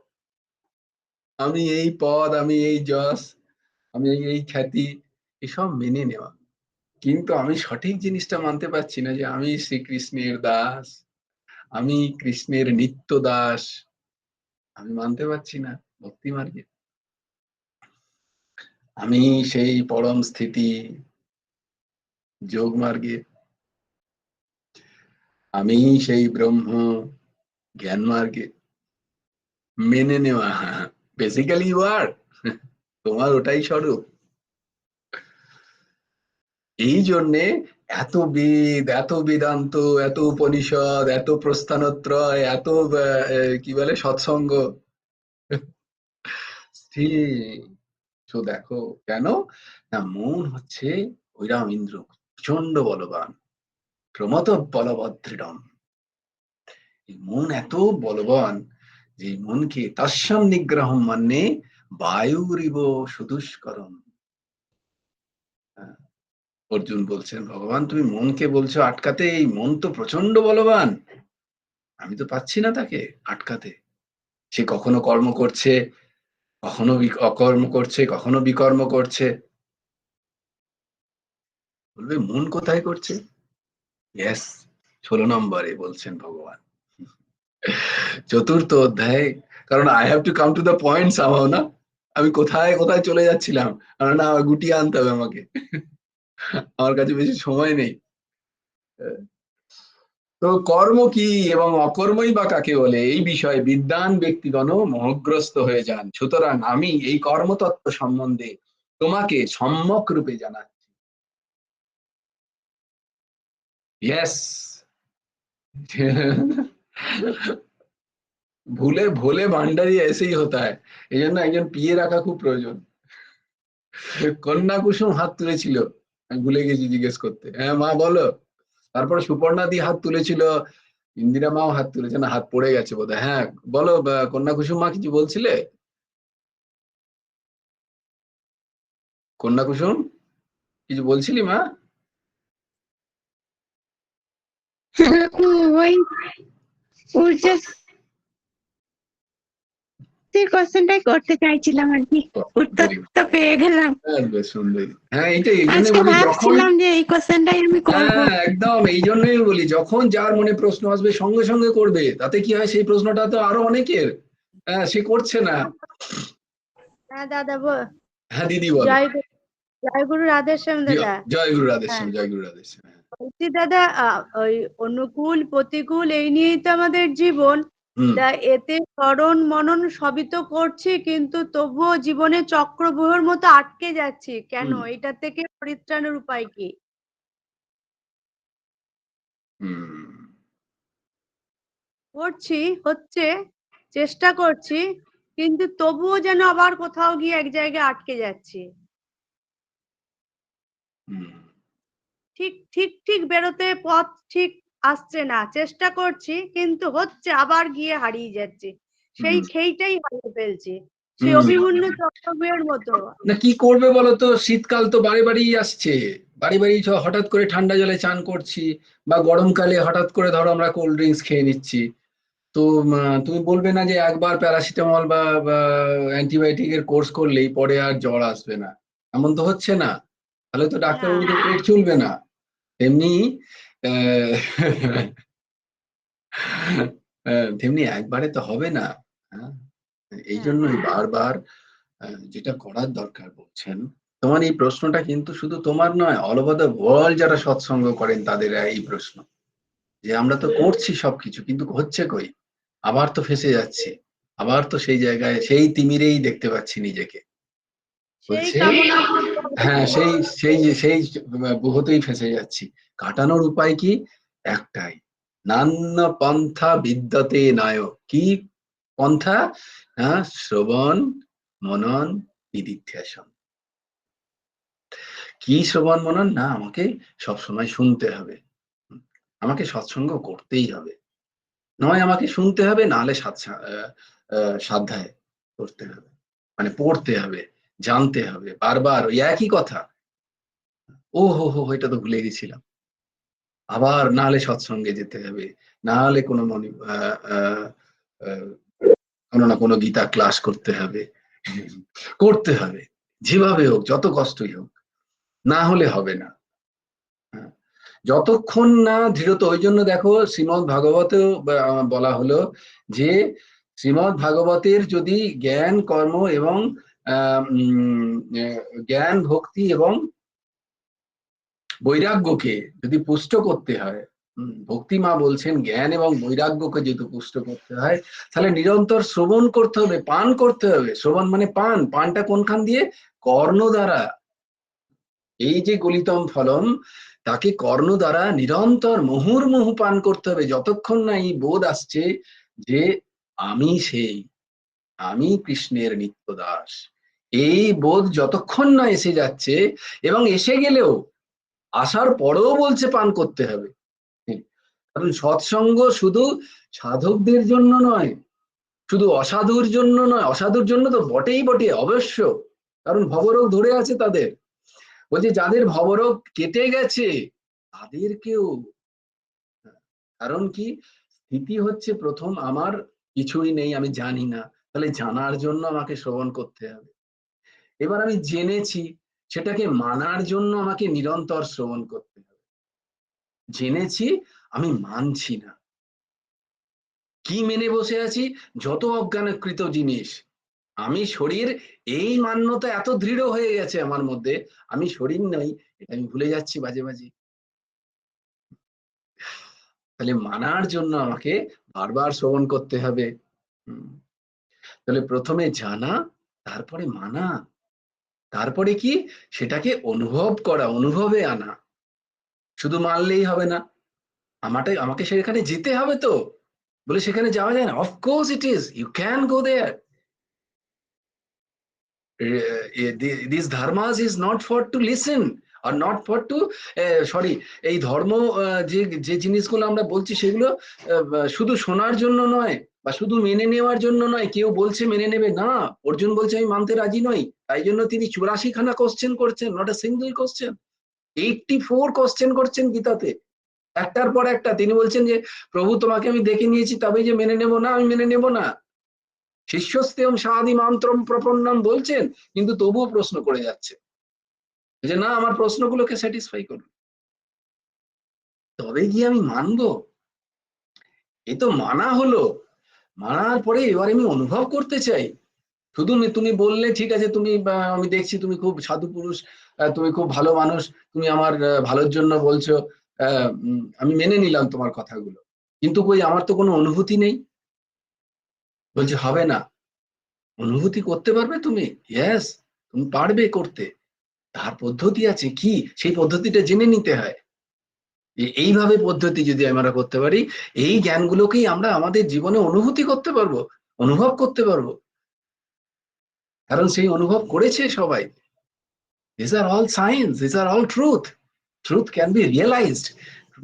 আমি এই পদ, আমি এই যশ, আমি এই খ্যাতি, এসব মেনে নেওয়া। কিন্তু আমি সঠিক জিনিসটা মানতে পারছি না যে আমি শ্রীকৃষ্ণের দাস, আমি কৃষ্ণের নিত্য দাস। আমি মানতে পারছি না ভক্তি মার্গে। আমি সেই পরম স্থিতি যোগ মার্গে, আমি সেই ব্রহ্ম জ্ঞান মার্গে। মেনে নেওয়া, বেসিক্যালি ইউ আর, তোমার ওটাই স্বরূপ। এই জন্যে এত বেদ, এত বেদান্ত, এত উপনিষদ, এত প্রস্থানত্রয়, এত কি বলে সৎসঙ্গ। তো দেখো কেন না, মন হচ্ছে ঐরাম ইন্দ্র, প্রচন্ড বলবান, প্রমত বলবৎ দৃঢ়ম। এই মন এত বলবান যে মনকে তস্যাম নিগ্রহম মানে বায়ুরিব সুদুষ্করম। অর্জুন বলছেন, ভগবান তুমি মনকে বলছো আটকাতে, এই মন তো প্রচন্ড বলবান, আমি তো পাচ্ছি না তাকে আটকাতে। সে কখনো কর্ম করছে, কখনো অকর্ম করছে, কখনো বিকর্ম করছে। বলবে মন কোথায় করছে? ইয়েস, 16 নম্বরে বলছেন ভগবান, চতুর্থ অধ্যায়। কারণ I have to come to the point somehow না। আমি কোথায় কোথায় চলে যাচ্ছিলাম, না গুটিয়ে আনতে হবে আমাকে, আমার কাছে বেশি সময় নেই। তো কর্ম কি এবং অকর্মই বা কাকে বলে, এই বিষয়ে বিদ্বান ব্যক্তিগণ মোহগ্রস্ত হয়ে যান। সুতরাং আমি এই কর্মতত্ত্ব সম্বন্ধে তোমাকে সম্যক রূপে জানাচ্ছি। ইয়েস। ভুলে ভোলে ভান্ডারি ऐसे ही होता है। এই জন্য একজন পিয়ে রাখা খুব প্রয়োজন। কন্যা কুসুম হাত তুলেছিল, আমি ভুলে গেছি জিজ্ঞেস করতে। হ্যাঁ মা বলো। তারপরে সুপর্ণা দি হাত তুলেছিল, ইন্দিরা মাও হাত তুলেছে, না হাত পড়ে গেছে বোধহয়। হ্যাঁ বলো, কন্যা কুসুম মা কিছু বলছিলে? কন্যা কুসুম কিছু বলছিলি মা? ওই ঊর্জা কোশ্চেনটাই করতে চাইছিলাম আর কি, উত্তর ভেরি তো পেয়ে গেলাম। বেশ সুন্দরী। হ্যাঁ এইটাই, এই জন্যই আজকে বলি যখন, ভাবছিলাম যে এই কোশ্চেনটাই আমি করব। হ্যাঁ একদম এই জন্যই বলি যখন যার মনে প্রশ্ন আসবে সঙ্গে সঙ্গে করবে, তাতে কি হয় সেই প্রশ্নটা তো আরো অনেকের, হ্যাঁ সে করছে না। হ্যাঁ দাদা হ্যাঁ দিদি বলো। জয় জয় গুরু রাধেশ্যাম দাদা। জয় গুরু রাধেশ্যাম, হ্যাঁ জয় গুরু রাধেশ্যাম। বলছি দাদা, ওই অনুকূল প্রতিকূল এই নিয়েই তো আমাদের জীবন। হুম তা এতে স্মরণ মনন সবই তো করছি, কিন্তু তবুও জীবনে চক্রব্যূহের মতো আটকে যাচ্ছি কেন? হুম এটা থেকে পরিত্রাণের উপায় কি? হুম করছি, হচ্ছে, চেষ্টা করছি, কিন্তু তবুও যেন আবার কোথাও গিয়ে এক জায়গায় আটকে যাচ্ছি। হুম ঠিক ঠিক ঠিক বেরোতে পথ ঠিক আসছে না, চেষ্টা করছি কিন্তু হচ্ছে, আবার গিয়ে হারিয়ে যাচ্ছি, সেই হুম খেইটাই হারিয়ে ফেলছি, সেই হুম। অভিমন্যু চক্রব্যূহের মতো। না কি করবে বলো তো, শীতকাল তো বাড়ি বাড়ি আসছে, বাড়ি বাড়ি হঠাৎ করে ঠান্ডা জলে চান করছি, বা গরমকালে হঠাৎ করে ধরো আমরা কোল্ড ড্রিঙ্কস খেয়ে নিচ্ছি। তো তুমি বলবে না যে একবার প্যারাসিটামল বা অ্যান্টিবায়োটিকের কোর্স করলেই পরে আর জ্বর আসবে না? এমন তো হচ্ছে না। তাহলে তো না, ডাক্তারবাবুদের পেট চলবে না। তেমনি আহ, তেমনি একবারে তো হবে না। হ্যাঁ, এই হ্যাঁ, জন্যই বারবার যেটা করার দরকার বলছেন। তোমার এই প্রশ্নটা কিন্তু শুধু তোমার নয়, অল ওভার দ্য ওয়ার্ল্ড যারা সৎসঙ্গ করেন তাদের এই প্রশ্ন, যে আমরা তো করছি সবকিছু কিন্তু হচ্ছে কই, আবার তো ফেঁসে যাচ্ছি, আবার তো সেই জায়গায় সেই তিমিরেই দেখতে পাচ্ছি নিজেকে। সেই বলছে কামনা হ্যাঁ, সেই সেই সেই বহুতেই ফেঁসে যাচ্ছি। কাটানোর উপায় কি? একটাই, নানা পন্থা বিদ্যতে নায়। কি পন্থা? হ্যাঁ, শ্রবণ মনন নিদিধ্যাসন। কি শ্রবণ মনন? না, আমাকে সবসময় শুনতে হবে, আমাকে সৎসঙ্গ করতেই হবে, নয় আমাকে শুনতে হবে, নাহলে সাধ্যায় করতে হবে, মানে পড়তে হবে, জানতে হবে বারবার ওই একই কথা। ও হো হো, এটা তো ভুলে গেছিলাম। আবার নাহলে সৎসঙ্গে যেতে হবে, নাহলে কোনো মনে কোনো না কোনো গীতা ক্লাস করতে হবে, করতে হবে, যেভাবে হোক, যত কষ্টই হোক, না হলে হবে না। হ্যাঁ, যতক্ষণ না দৃঢ়তা, ওই জন্য দেখো শ্রীমদ্ ভাগবতেও বলা হলো যে শ্রীমদ্ ভাগবতের যদি জ্ঞান কর্ম এবং জ্ঞান ভক্তি এবং বৈরাগ্যকে যদি পুষ্ট করতে হয়, ভক্তি মা বলছেন জ্ঞান এবং বৈরাগ্যকে যদি পুষ্ট করতে হয়, তাহলে নিরন্তর শ্রবণ করতে হবে, পান করতে হবে। শ্রবণ মানে পান, পানটা কোনখান দিয়ে? কর্ণ দ্বারা। এই যে গলিতম ফলম, তাকে কর্ণ দ্বারা নিরন্তর মুহুর্মুহু পান করতে হবে, যতক্ষণ না এই বোধ আসছে যে আমি সেই, আমি কৃষ্ণের নিত্য দাস। এই বোধ যতক্ষণ না এসে যাচ্ছে, এবং এসে গেলেও, আসার পরেও বলছে পান করতে হবে। কারণ সৎসঙ্গ শুধু সাধকদের জন্য নয়, শুধু অসাধুর জন্য নয়, অসাধুর জন্য তো বটেই বটে অবশ্য, কারণ ভবরোগ ধরে আছে তাদের। বলছে যাদের ভবরোগ কেটে গেছে তাদেরকেও। কারণ কি? স্থিতি হচ্ছে প্রথম, আমার কিছুই নেই, আমি জানি না, তাহলে জানার জন্য আমাকে শ্রবণ করতে হবে। এবার আমি জেনেছি, সেটাকে মানার জন্য আমাকে নিরন্তর শ্রবণ করতে হবে। জেনেছি, আমি মানছি না, কি মেনে বসে আছি? যত অজ্ঞানকৃত জিনিস। আমি শরীর, এই মান্যতা এত দৃঢ় হয়ে গেছে আমার মধ্যে, আমি শরীর নই, এটা আমি ভুলে যাচ্ছি বাজে বাজে। তাহলে মানার জন্য আমাকে বারবার শ্রবণ করতে হবে। তাহলে প্রথমে জানা, তারপরে মানা, তারপরে কি? সেটাকে অনুভব করা, অনুভবে আনা। শুধু মানলেই হবে না, আমাকে সেখানে যেতে হবে তো। বলে সেখানে যাওয়া যায় না? Of course it is, you can go there. These dharmas is not for to listen or not for to sorry, এই ধর্ম যে যে জিনিসগুলো আমরা বলছি সেগুলো শুধু শোনার জন্য নয়, বা শুধু মেনে নেওয়ার জন্য নয়। কেউ বলছে মেনে নেবে না, অর্জুন বলছে আমি মানতে রাজি নই, তাই জন্য তিনি 84 খানা কোশ্চেন করছেন, not a single question, 84 question করছেন গীতাতে, একটার পর একটা। তিনি বলছেন যে প্রভু তোমাকে আমি দেখে নিয়েছি, তবেই যে মেনে নেব না, আমি মেনে নেব না। শিষ্যস্তেয়ং সাধি মান্ত্রম প্রপন্নম বলছেন, কিন্তু তবুও প্রশ্ন করে যাচ্ছে যে না, আমার প্রশ্নগুলোকে স্যাটিসফাই করুন, তবে গিয়ে আমি মানবো। এই তো মানা হলো, মানার পরে এবার আমি অনুভব করতে চাই। শুধু তুমি বললে ঠিক আছে, তুমি আমি দেখছি তুমি খুব সাধু পুরুষ, তুমি খুব ভালো মানুষ, তুমি আমার ভালোর জন্য বলছো, আমি মেনে নিলাম তোমার কথাগুলো, কিন্তু কই আমার তো কোনো অনুভূতি নেই। বলছে হবে না, অনুভূতি করতে পারবে তুমি? ইয়েস, তুমি পারবে করতে। তার পদ্ধতি আছে, কি সেই পদ্ধতিটা জেনে নিতে হয়। এইভাবে পদ্ধতি যদি আমরা করতে পারি, এই জ্ঞানগুলোকেই আমরা আমাদের জীবনে অনুভূতি করতে পারবো, অনুভব করতে পারবো, কারণ সেই অনুভব করেছে সবাই। These are all science, these are all truth. Truth can be realized.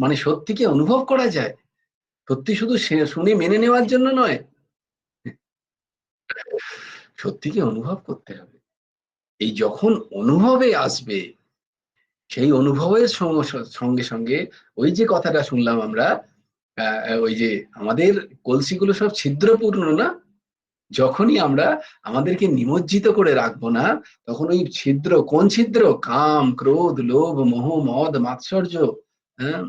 মানে সত্যিকে অনুভব করা যায়, সত্যি শুধু শুনে মেনে নেওয়ার জন্য নয়, সত্যিকে অনুভব করতে হবে। এই যখন অনুভবে আসবে, সেই অনুভবের সঙ্গে সঙ্গে ওই যে কথাটা শুনলাম আমরা, ওই যে আমাদের কলসিগুলো সব ছিদ্রপূর্ণ না, যখনই আমরা আমাদেরকে নিমজ্জিত করে রাখবো না, তখন ওই ছিদ্র, কোন ছিদ্র? কাম, ক্রোধ, লোভ, মোহ, মদ, মাৎসর্য, হ্যাঁ,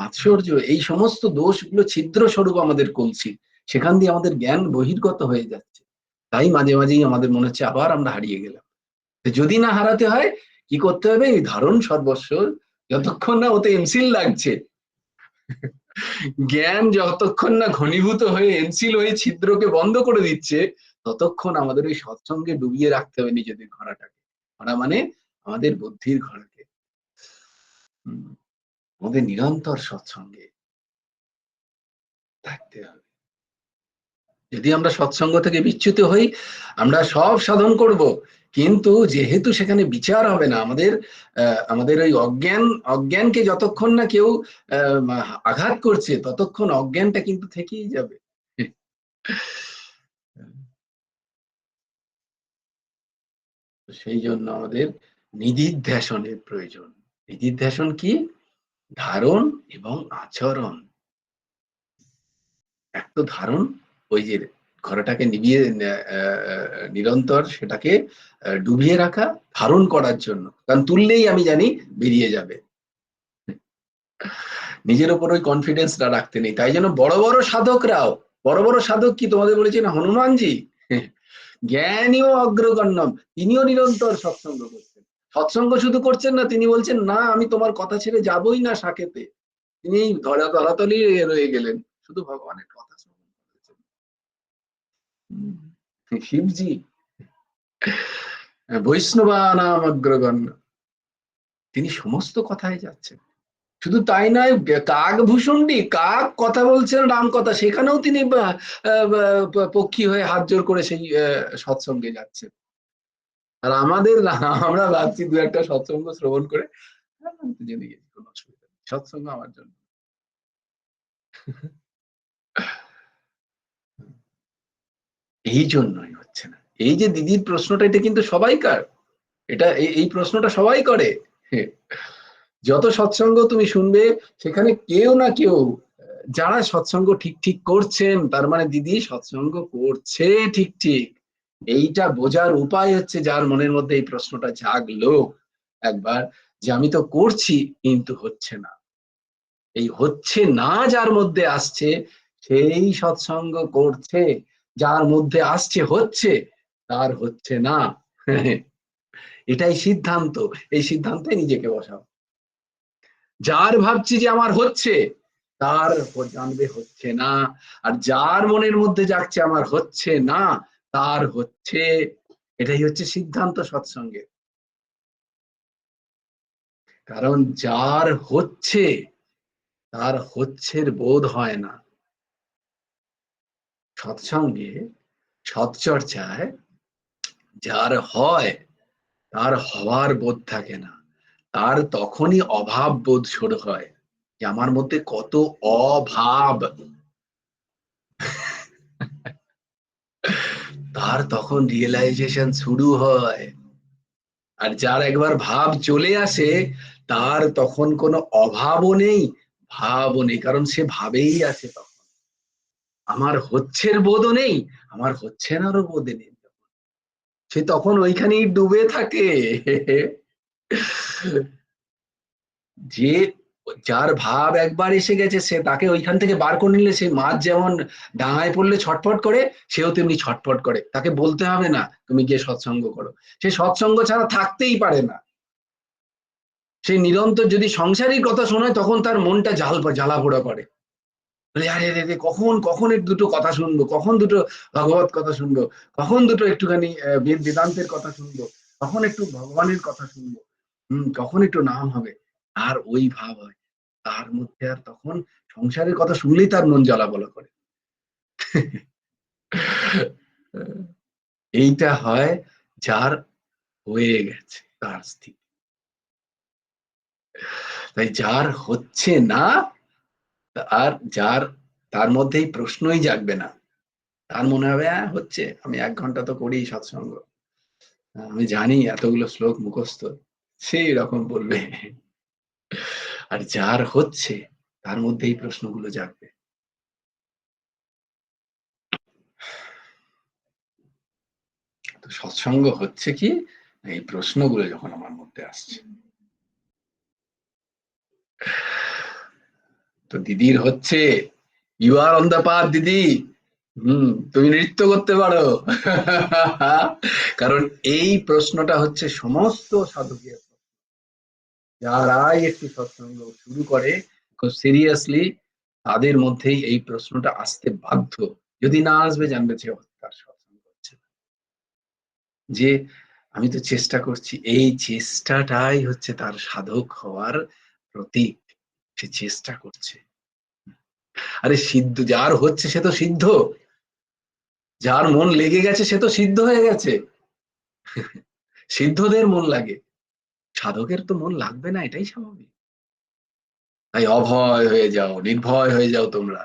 মাৎসর্য, এই সমস্ত দোষগুলো ছিদ্র স্বরূপ আমাদের কলসি, সেখান দিয়ে আমাদের জ্ঞান বহির্গত হয়ে যাচ্ছে। তাই মাঝে মাঝেই আমাদের মনে হচ্ছে আবার আমরা হারিয়ে গেলাম। যদি না হারাতে হয়, কি করতে হবে? এই ধারণ সর্বস্ব, যতক্ষণ না ওতে এমসিল লাগছে, জ্ঞান যতক্ষণ না ঘনীভূত হয়ে এমসিল হয়ে ছিদ্রকে বন্ধ করে দিচ্ছে, ততক্ষণ আমাদের ওই সৎসঙ্গে ডুবিয়ে রাখতে হবে নিজেদের ঘোড়াটাকে। ঘোড়া মানে আমাদের বুদ্ধির ঘোড়াকে। আমাদের নিরন্তর সৎসঙ্গে থাকতে হবে। যদি আমরা সৎসঙ্গ থেকে বিচ্যুত হই, আমরা সব সাধন করব, কিন্তু যেহেতু সেখানে বিচার হবে না, আমাদের ওই অজ্ঞানকে যতক্ষণ না কেউ আঘাত করছে, ততক্ষণ অজ্ঞানটা কিন্তু থেকেই যাবে। সেই জন্য আমাদের নিদিধ্যাসনের প্রয়োজন। নিদিধ্যাসন কি? ধারণ এবং আচরণ। এক তো ধারণ, ওই যে ঘোড়াটাকে নিভিয়ে নিরন্তর সেটাকে ডুবিয়ে রাখা, ধারণ করার জন্য, কারণ তুললেই আমি জানি বেরিয়ে যাবে। নিজের ওপর ওই কনফিডেন্সটা রাখতে নেই। তাই জন্য বড় বড় সাধকরাও, বড় বড় সাধক কি তোমাদের বলেছেন? হনুমানজি জ্ঞানীয় অগ্রগণ্যম, তিনিও নিরন্তর সৎসঙ্গ করছেন। সৎসঙ্গ শুধু করছেন না, তিনি বলছেন না আমি তোমার কথা ছেড়ে যাবই না সাকেতে। তিনি ধরাতলই রয়ে গেলেন, শুধু ভগবানের কথা শ্রবণ করেছেন। শিবজি বৈষ্ণবানাম অগ্রগণ্য, তিনি সমস্ত কথায় যাচ্ছেন। শুধু তাই নয়, কাকভূষণটি কাক কথা বলছেন রাম কথা, সেখানেও তিনি পক্ষী হয়ে হাত জোর করে সেই সৎসঙ্গে যাচ্ছেন। আর আমরা ভাবছি দু একটা সৎসঙ্গ শ্রবণ করে জেনে গেছি, কোনো অসুবিধা নেই, সৎসঙ্গ আমার জন্য। এই জন্যই হচ্ছে না। এই যে দিদির প্রশ্নটা, এটা কিন্তু সবাইকার, এটা এই প্রশ্নটা সবাই করে। যত সৎসঙ্গ তুমি শুনবে, সেখানে কেউ না কেউ, যারা সৎসঙ্গ ঠিক ঠিক করছেন, তার মানে দিদি সৎসঙ্গ করছে ঠিক ঠিক। এইটা বোঝার উপায় হচ্ছে, যার মনের মধ্যে এই প্রশ্নটা জাগলো একবার, যে আমি তো করছি কিন্তু হচ্ছে না, এই হচ্ছে না যার মধ্যে আসছে, সেই সৎসঙ্গ করছে। যার মধ্যে আসছে হচ্ছে, তার হচ্ছে না। এটাই সিদ্ধান্ত, এই সিদ্ধান্তে নিজেকে বসাও। যার ভাবছি যে আমার হচ্ছে, তার জানবে হচ্ছে না। আর যার মনের মধ্যে যাচ্ছে আমার হচ্ছে না, তার হচ্ছে। এটাই হচ্ছে সিদ্ধান্ত সৎসঙ্গে। কারণ যার হচ্ছে, তার হচ্ছের বোধ হয় না। সৎসঙ্গে, সৎচর্চায় যার হয়, তার হওয়ার বোধ থাকে না। তার তখনই অভাব বোধ শুরু হয়, যে আমার মধ্যে কত অভাব। তার তখন রিয়েলাইজেশন শুরু হয়। আর যার একবার ভাব চলে আসে, তার তখন কোনো অভাবও নেই, ভাবও নেই, কারণ সে ভাবেই আছে। তখন আমার হচ্ছের বোধও নেই, আমার হচ্ছে নারও বোধ নেই, সে তখন ওইখানেই ডুবে থাকে। যে যার ভাব একবার এসে গেছে, সে তাকে ওইখান থেকে বার করে নিলে, সেই মাছ যেমন ডাঙায় পড়লে ছটফট করে, সেও তেমনি ছটফট করে। তাকে বলতে হবে না তুমি গিয়ে সৎসঙ্গ করো, সে সৎসঙ্গ ছাড়া থাকতেই পারে না। সে নিরন্তর যদি সংসারিক কথা শোনায়, তখন তার মনটা জ্বালা পোড়া করে। বলে আরে রে রে, কখন কখন এর দুটো কথা শুনবো, কখন দুটো ভগবত কথা শুনবো, কখন দুটো একটুখানি বেদান্তের কথা শুনবো, কখন একটু ভগবানের কথা শুনবো, কখন একটু নাম হবে। আর ওই ভাব হয় তার মধ্যে, আর তখন সংসারের কথা শুনলেই তার মন জ্বালাপলা করে। এইটা হয় যার হয়ে গেছে তার স্থিতি। তাই যার হচ্ছে না, আর যার তার মধ্যেই প্রশ্নই জাগবে না, তার মনে হবে হ্যাঁ হচ্ছে, আমি 1 ঘন্টা তো করি সৎসঙ্গ, আমি জানি এতগুলো শ্লোক মুখস্থ, সেই রকম বলবে। আর যার হচ্ছে তার মধ্যেই প্রশ্নগুলো জাগবে। তো সৎসঙ্গ হচ্ছে কি, এই প্রশ্নগুলো যখন আমার মধ্যে আসছে। তো দিদির হচ্ছে, you are on the path দিদি, তুমি নৃত্য করতে পারো। কারণ এই প্রশ্নটা হচ্ছে সমস্ত সাধকের, যারাই একটু সৎসঙ্গ শুরু করে খুব সিরিয়াসলি, তাদের মধ্যেই এই প্রশ্নটা আসতে বাধ্য। যদি না আসবে জানবে যে তার সৎসঙ্গ হচ্ছে না। যে আমি তো চেষ্টা করছি, এই চেষ্টাটাই হচ্ছে তার সাধক হওয়ার প্রতীক। সে চেষ্টা করছে। আরে সিদ্ধ যার হচ্ছে সে তো সিদ্ধ, যার মন লেগে গেছে সে তো সিদ্ধ হয়ে গেছে। সিদ্ধদের মন লাগে, সাধকের তো মন লাগবে না, এটাই স্বাভাবিক। তাই অভয় হয়ে যাও, নির্ভয় হয়ে যাও তোমরা,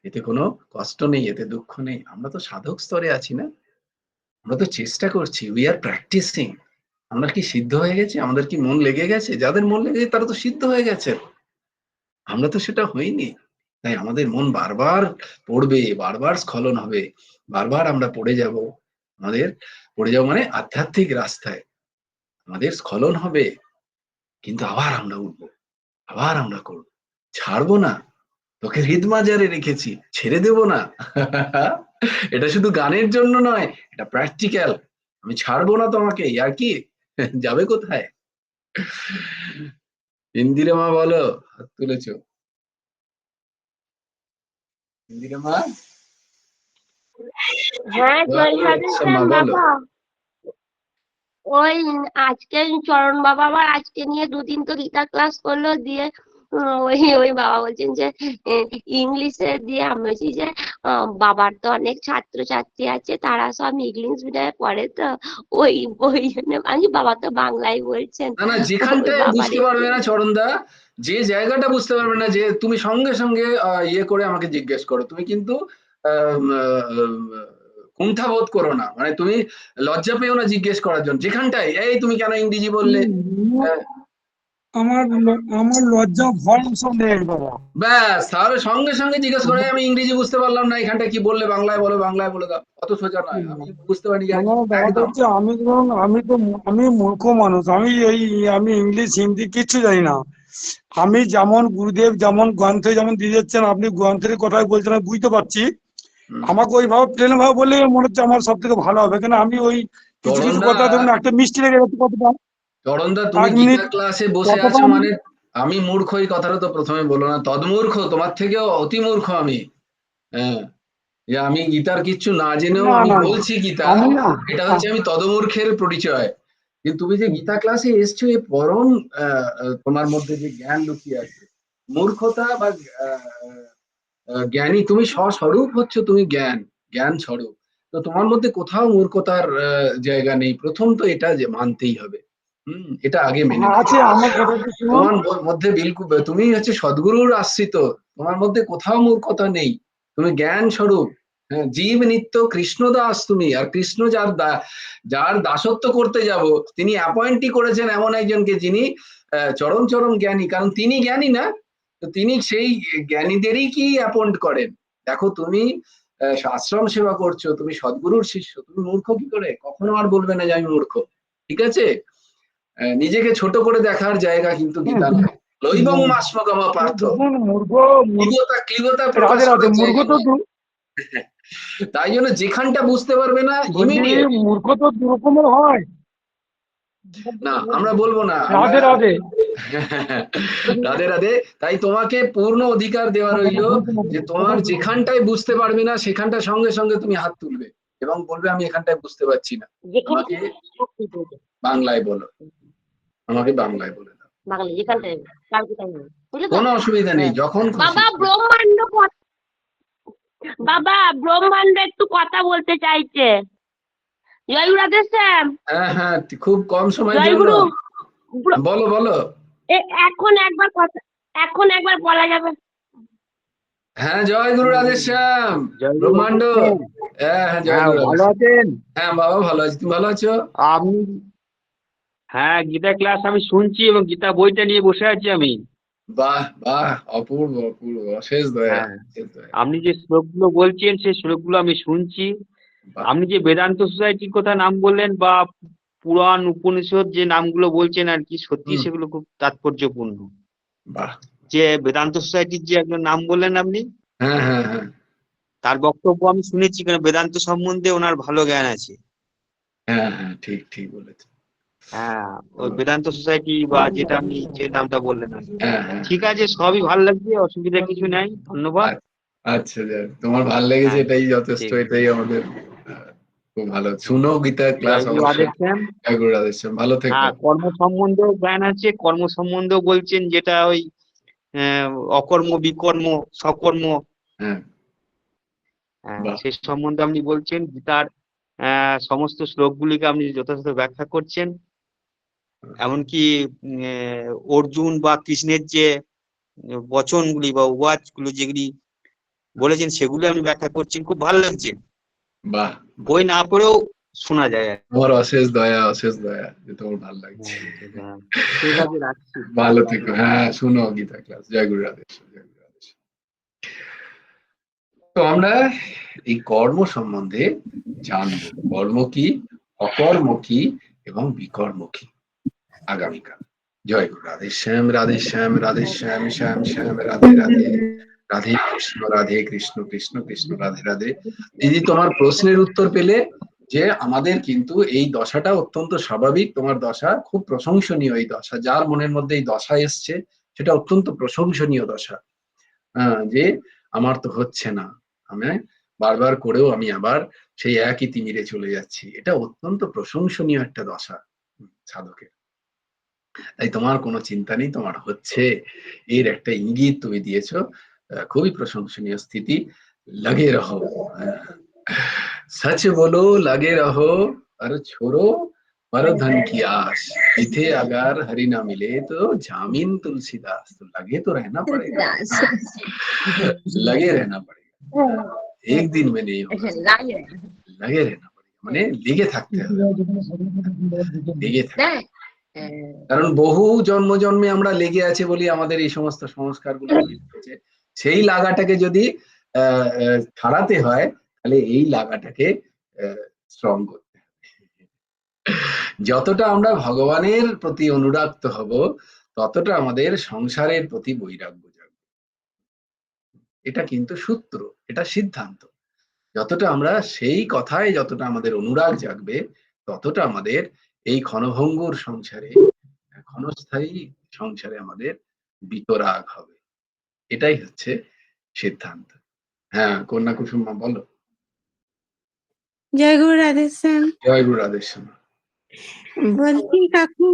এতে কোনো কষ্ট নেই, এতে দুঃখ নেই। আমরা তো সাধক স্তরে আছি না, আমরা তো চেষ্টা করছি, উই আর প্র্যাকটিসিং। আমরা কি সিদ্ধ হয়ে গেছি? আমাদের কি মন লেগে গেছে? যাদের মন লেগে গেছে তারা তো সিদ্ধ হয়ে গেছে, আমরা তো সেটা হইনি। তাই আমাদের মন বারবার পড়বে, বারবার স্খলন হবে, বারবার আমরা পড়ে যাব। আমাদের পড়ে যাবো মানে আধ্যাত্মিক রাস্তায় আমাদের স্খলন হবে, কিন্তু আবার আমরা উঠবো, আবার আমরা করবো, ছাড়বো না। তোকে হৃদমাজারে রেখেছি, ছেড়ে দেব না। এটা শুধু গানের জন্য নয়, এটা প্র্যাকটিক্যাল। আমি ছাড়বো না তোমাকে, আর কি যাবে কোথায়? ইন্দিরা মা বলো, হাত তুলেছো। ইন্দিরা মা, হ্যাঁ, জয় আচ্ছা মা সাধেশ্যাম বলো। বাবা। ওই আজকে চরণ বাবা আবার আজকে নিয়ে 2 দিন তো গীতা ক্লাস করলো, দিয়ে ওই ওই বাবা বলছেন যে ইংলিশে, দিয়ে আমি বলছি যে বাবার তো অনেক ছাত্রছাত্রী আছে, তারা সব ইংলিশ মিডিয়ামে পড়ে, তো ওই ওই জন্য আমি, বাবা তো বাংলায় বলছেন। না না, ওই যেখানটায় বাবার বুঝতে একটু পারবে না চরণদা, যে জায়গাটা বুঝতে পারবে না, যে তুমি সঙ্গে সঙ্গে ইয়ে করে আমাকে জিজ্ঞেস করো। তুমি কিন্তু কুণ্ঠা বোধ করো না, মানে তুমি লজ্জা পেও না জিজ্ঞেস করার জন্য। যেখানটায় এই তুমি কেন ইংরেজি বললে, আহ, আমার আমার লজ্জা ভয় সব নেই বাবা। ব্যাস, তাহলে সঙ্গে সঙ্গে জিজ্ঞেস করে, আমি ইংরেজি বুঝতে পারলাম না, এখানটা কি বললে, বাংলায় বলো, বাংলায় বলে দাও। অত সোজা নয়, আমি বুঝতে পারি আমার ব্যাপারটা একদম। হচ্ছে, আমি মূর্খ মানুষ, আমি ইংলিশ হিন্দি কিচ্ছু জানি না। আমি যেমন গুরুদেব যেমন গ্রন্থে যেমন দিয়ে যাচ্ছেন, আপনি গ্রন্থের কথাই বলছেন, আমি বুঝতে পারছি। আমাকে ওইভাবে প্লেন ভাবে বললে মনে হচ্ছে আমার সব থেকে ভালো হবে, কেন আমি ওই কিছু কিছু চরণদা, কথা ধরুন একটা মিষ্টি লেগে যাচ্ছে কথাটা, চরণদা তুমি 1 মিনিট গীতা ক্লাসে বসে কথাটা আছো আমি। মানে, আমি মূর্খ এই কথাটা তো প্রথমে বলো না, তদমূর্খ, তোমার থেকেও অতি মূর্খ আমি। হ্যাঁ, যে আমি গীতার কিচ্ছু না জেনেও না আমি না না, বলছি গীতা, আমি না। এটা হচ্ছে আমি তদমূর্খের পরিচয়। কিন্তু তুমি যে গীতা ক্লাসে এসছো, এই পরম তোমার মধ্যে যে জ্ঞান লুকিয়ে আছে, মূর্খতা বা জ্ঞানী, তুমি স্বস্বরূপ হচ্ছে, তুমি জ্ঞান, জ্ঞান স্বরূপ। তো তোমার মধ্যে কোথাও মূর্খতার জায়গা নেই, প্রথম তো এটা যে মানতেই হবে। এটা আগে মেনে নিতে আছে, হবে। আমার কথা একটু শুনুন। তোমার মধ্যে বিলকুল, তুমি হচ্ছে সদ্গুরুর আশ্রিত, তোমার মধ্যে কোথাও মূর্খতা নেই, তুমি জ্ঞান স্বরূপ। হ্যাঁ, জীব নিত্য কৃষ্ণ দাস তুমি, আর কৃষ্ণ যার দাসত্ব করতে যাব, তিনি অ্যাপয়েন্টই করেছেন এমন একজনকে, যিনি চরম চরম জ্ঞানী। কারণ তিনি জ্ঞানী না, তো তিনি সেই জ্ঞানীদেরই কি অ্যাপয়েন্ট করেন। দেখো তুমি আশ্রম সেবা করছো, তুমি সদ্গুরুর শিষ্য, তুমি মূর্খ কি করে? কখনো আর বলবে না যে আমি মূর্খ, ঠিক আছে? নিজেকে ছোট করে দেখার জায়গা কিন্তু গীতা নয়। লৈবং মাসমগম পার্থ, দেখুন, মূর্খ ক্লিবতা প্রকাশ রাধে রাধে, করার মূর্খ জায়গা তো নয়। তাই জন্য যেখানটা বুঝতে পারবে না বলছি, ইমিডিয়েট। মূর্খ তো 2 রকমের হয়। না আমরা বলবো না, রাধে রাধে। রাধে রাধে। তাই তোমাকে পূর্ণ অধিকার দেওয়া রইল যে তোমার যেখানটায় বুঝতে পারবে না সেখানটা সঙ্গে সঙ্গে তুমি হাত তুলবে এবং বলবে আমি এখানটায় বুঝতে পারছি না, আমাকে বাংলায় বলো, আমাকে বাংলায় বলে দাও, বাংলা যেখানটায় কালকে তাই হবে, বুঝলে তো? কোনো অসুবিধা নেই, যখন খুশি। বাবা ব্রহ্মাণ্ড একটু কথা বলতে চাইছে। জয় রাধে শ্যাম। হ্যাঁ হ্যাঁ, খুব কম সময়ের জয় জন্য গুরু। বলো বলো। এখন একবার বলা যাবে? হ্যাঁ, জয় গুরু রাধেশ্যাম, ব্রহ্মাণ্ড। হ্যাঁ হ্যাঁ, জয় গুরু ভালো রাধেশ্যাম। আছেন? হ্যাঁ বাবা ভালো আছি, তুমি ভালো আছো? আমি হ্যাঁ, গীতা ক্লাস আমি শুনছি এবং গীতা বইটা নিয়ে বসে আছি আমি। বাহ বাহ, অপূর্ব অপূর্ব, অশেষ দয়া, হ্যাঁ। অশেষ দয়া। আপনি যে শ্লোকগুলো বলছেন সেই শ্লোকগুলো আমি শুনছি। বাহ। আপনি যে বেদান্ত সোসাইটির কথা নাম বললেন বা পুরাণ উপনিষদ যে নামগুলো বলছেন আর কি, সত্যি হুম। সেগুলো খুব তাৎপর্যপূর্ণ। বাহ। যে বেদান্ত সোসাইটির যে একজন নাম বললেন আপনি, হ্যাঁ হ্যাঁ হ্যাঁ তার বক্তব্য আমি শুনেছি, কারণ বেদান্ত সম্বন্ধে ওনার ভালো জ্ঞান আছে। হ্যাঁ হ্যাঁ, ঠিক ঠিক বলেছো। হ্যাঁ, ওই বেদান্ত সোসাইটি বা যেটা আপনি যে নামটা বললেন আর কি। হ্যাঁ হ্যাঁ, ঠিক আছে, সবই ভালো লাগছে, অসুবিধা কিছু নাই, ধন্যবাদ। আচ্ছা যাক, তোমার ভালো লেগেছে হ্যাঁ, এটাই যথেষ্ট, ঠিক আছে। এটাই আমাদের খুব ভালো। শুনো গীতা ক্লাস জয় গুরু অবশ্যই। রাধেশ্যাম। জয় গুরু রাধেশ্যাম, ভালো থেকো। হ্যাঁ, কর্ম সম্বন্ধেও জ্ঞান আছে, কর্ম সম্বন্ধেও বলছেন, যেটা ওই অকর্ম বিকর্ম সকর্ম, হ্যাঁ বাহ। সেই সম্বন্ধে আপনি বলছেন। গীতার সমস্ত শ্লোকগুলিকে আপনি যথাযথ ব্যাখ্যা করছেন। এমনকি অর্জুন বা কৃষ্ণের যে বচনগুলি বা ওয়াজগুলো যেগুলি বলেছেন সেগুলি আপনি ব্যাখ্যা করছেন, খুব ভালো লাগছে। বাহ, বই না পড়েও শোনা যায় আর কি। তোমার অশেষ দয়া, অশেষ দয়া যে তোমার ভালো লাগছে। হ্যাঁ, ঠিক আছে, রাখছি। ভালো থেকো। হ্যাঁ, শুনো গীতা ক্লাস। জয় গুরু রাধেশ্যাম, জয় গুরু রাধেশ্যাম। তো আমরা এই কর্ম সম্বন্ধে জানবো, কর্ম কি, অকর্ম কি এবং বিকর্ম কি, আগামীকাল। জয় গুরু রাধেশ্যাম, রাধেশ্যাম, রাধেশ্যাম, শ্যাম শ্যাম, রাধে রাধে, রাধে কৃষ্ণ কৃষ্ণ কৃষ্ণ, রাধে রাধে। দিদি, তোমার প্রশ্নের উত্তর পেলে যে আমাদের কিন্তু এই দশাটা অত্যন্ত স্বাভাবিক, তোমার দশা খুব প্রশংসনীয়। এই দশা, যার মনের মধ্যে এই দশা এসছে সেটা অত্যন্ত প্রশংসনীয় দশা। যে আমার তো হচ্ছে না, আমি বারবার করেও আমি আবার সেই একই তিমিরে চলে যাচ্ছি, এটা অত্যন্ত প্রশংসনীয় একটা দশা সাধকের। তাই তোমার কোনো চিন্তা নেই, তোমার হচ্ছে, এর একটা ইঙ্গিত তুমি দিয়েছো, খুবই প্রশংসনীয় স্থিতি। লাগে রহো, सच बोलो लगे रहो, और छोड़ो परधन की आस, इथे अगर हरि ना मिले तो जामीन तुलसीदास। तो लगे तो रहना पड़ेगा, लगे रहना पड़ेगा, एक दिन में नहीं होगा, लगे रहना पड़ेगा, মানে লেগে থাকতে হবে, লেগে থাকতে। কারণ বহু জন্ম জন্মে আমরা লেগে আছে বলি আমাদের এই সমস্ত সংস্কারগুলো তৈরি হয়েছে। সেই লাগাটাকে যদি ছাড়াতে হয় তাহলে এই লাগাটাকে স্ট্রং করতে হবে। যতটা আমরা ভগবানের প্রতি অনুরাক্ত হব ততটা আমাদের সংসারের প্রতি বৈরাগ্য জাগবে। এটা কিন্তু সূত্র, এটা সিদ্ধান্ত। যতটা আমরা সেই কথায়, যতটা আমাদের অনুরাগ জাগবে ততটা আমাদের এই ক্ষণভঙ্গুর সংসারে, ক্ষণস্থায়ী সংসারে আমাদের বিতরাগ হবে। এটাই হচ্ছে সিদ্ধান্ত। হ্যাঁ, কন্যা কুসুমা বলো। জয় গুরু রাধেশ্যাম। জয় গুরু রাধেশ্যাম। বলছি কাকু,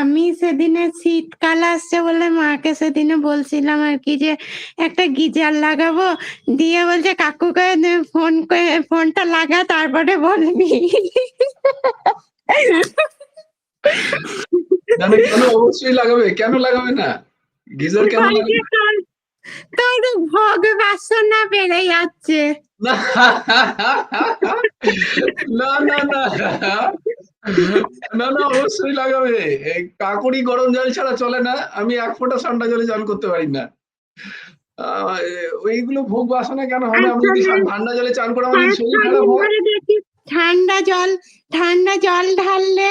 আমি সেদিনে শীতকাল আসছে বলে মাকে সেদিনে বলছিলাম আর কি যে একটা গিজার লাগাবো, দিয়ে বলছে কাকুকে ফোনটা লাগা তারপরে বলবি। কেন অবশ্যই লাগাবে, কেন লাগাবে না? গিজার কেন লাগাবে? তোর ভোগ বাসনা বেড়ে যাচ্ছে। না না না না না না, অবশ্যই লাগাবে। কাকুরি গরম জল ছাড়া চলে না, আমি এক ফোঁটা ঠান্ডা জলে চান করতে পারি না। ওইগুলো ভোগ বাসনা কেন হবে? আমি যদি ঠান্ডা জলে চান করে আমার শরীর খারাপ হয়। ঠান্ডা জল ঢাললে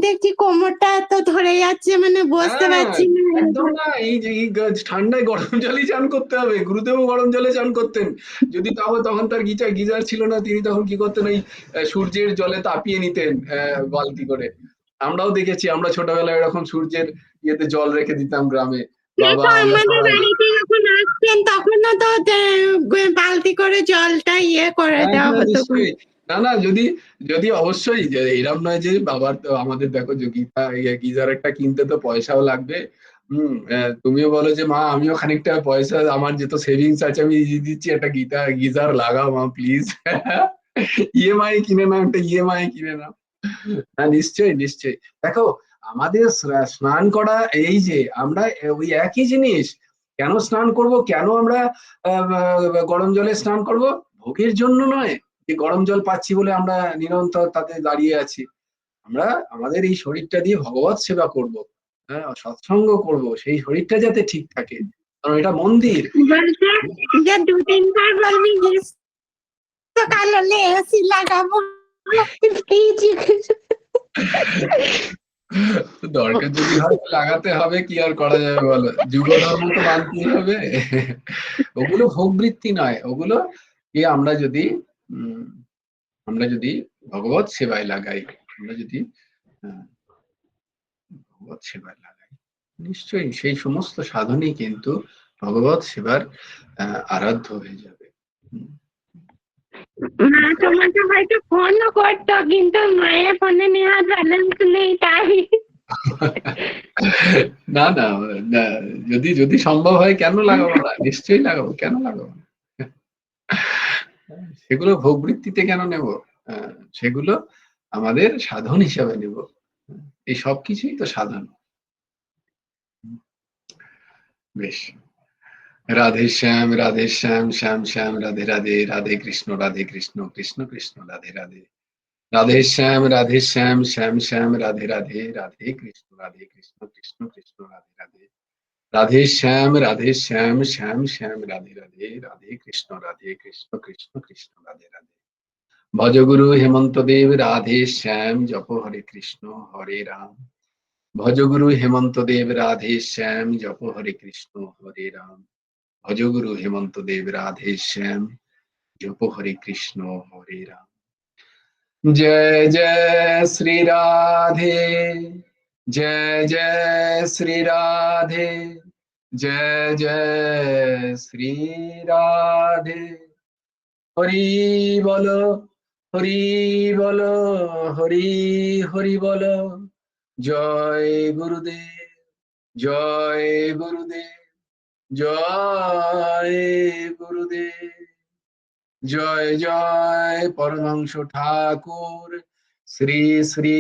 দেখছি কোমরটা তো ধরে যাচ্ছে, মানে বসতে পারছি না। একদম না, এই ঠান্ডায় গরম জলই চান করতে হবে। গুরুদেবও গরম জলে চান করতেন। যদি তখন তার গিজার ছিল না, তিনি তখন কি করতেন, ওই সূর্যের জলে তাপিয়ে নিতেন বালতি করে। আমরাও দেখেছি, আমরা ছোটবেলায় এরকম সূর্যের ইয়েতে জল রেখে দিতাম গ্রামে। বাবা তো আমরা আমাদের সবাই, বাড়িতে যখন আসতেন তখনও তো বালতি করে জলটা ইয়ে করে হ্যাঁ দেওয়া হ্যাঁ হতো। নিশ্চয়ই। না না, যদি যদি অবশ্যই, যে এরকম নয় যে বাবার, তো আমাদের দেখো যে গিজার একটা কিনতে তো পয়সাও লাগবে। তুমিও বলো যে মা আমিও খানিকটা পয়সা, আমার যেহেতু সেভিংস আছে আমি দিয়ে দিচ্ছি, একটা গিজার লাগাও মা প্লিজ। ইএমআই কিনে নাও, একটা ইএমআই কিনে নাও। হ্যাঁ নিশ্চয়ই নিশ্চয়ই। দেখো আমাদের স্নান করা, এই যে আমরা ওই একই জিনিস, কেন স্নান করব, কেন আমরা গরম জলে স্নান করব? ভোগের জন্য নয় যে গরম জল পাচ্ছি বলে আমরা নিরন্তর তাতে দাঁড়িয়ে আছি। আমরা আমাদের এই শরীরটা দিয়ে ভগবত সেবা করব, হ্যাঁ সৎসঙ্গ করব, সেই শরীরটা যাতে ঠিক থাকে, কারণ এটা মন্দির। বলছে যে 2-3 বার বলবি গ্রীষ্মকাল হলে এসি লাগাবো। কি জিজ্ঞেস দরকার যদি হয় তো লাগাতে হবে, কি আর করা যাবে বলো, যুগ ধর্ম তো মানতেই হবে। ওগুলো ভোগবৃত্তি নয়, ওগুলো কি আমরা যদি ভগবত সেবায় লাগাই, আমরা যদি ভগবত সেবায় লাগাই, নিশ্চয়ই সেই সমস্ত সাধনই কিন্তু ভগবত সেবার আরাধ্য হয়ে যাবে। মা তোমাকে হয়তো ফোনও করতো, কিন্তু মায়ের ফোনে নেওয়ার ব্যালেন্স নেই তাই। না না না, যদি যদি সম্ভব হয় কেন লাগাবো না, নিশ্চয়ই লাগাবো, কেন লাগাবো না। সেগুলো ভোগবৃত্তিতে কেন নেব? সেগুলো আমাদের সাধন হিসাবে নেব। এই সব কিছুই তো সাধন। বেশ, রাধে শ্যাম শ্যাম শ্যাম রাধে রাধে, রাধে কৃষ্ণ কৃষ্ণ কৃষ্ণ রাধে রাধে, রাধে শ্যাম শ্যাম শ্যাম রাধে রাধে, রাধে কৃষ্ণ কৃষ্ণ কৃষ্ণ রাধে রাধে, রাধে শ্যাম শ্যাম শ্যাম রাধে রাধে, রাধে কৃষ্ণ কৃষ্ণ কৃষ্ণ রাধে রাধে। ভজ গুরু হেমন্ত দেব রাধে শ্যাম, জপ হরে কৃষ্ণ হরে রাম। ভজ গুরু হেমন্ত দেব রাধে শ্যাম, জপ হরে কৃষ্ণ হরে রাম। ভজ গুরু হেমন্ত দেব রাধে শ্যাম, জপ হরে কৃষ্ণ হরে রাম। জয় জয় শ্রী রাধে, জয় জয় শ্রী রাধে, জয় জয় শ্রী রাধে। হরি বলো, হরি বলো, হরি হরি বলো। জয় গুরুদেব, জয় গুরুদেব, জয় গুরুদেব। জয় জয় পরমহংস ঠাকুর শ্রী শ্রী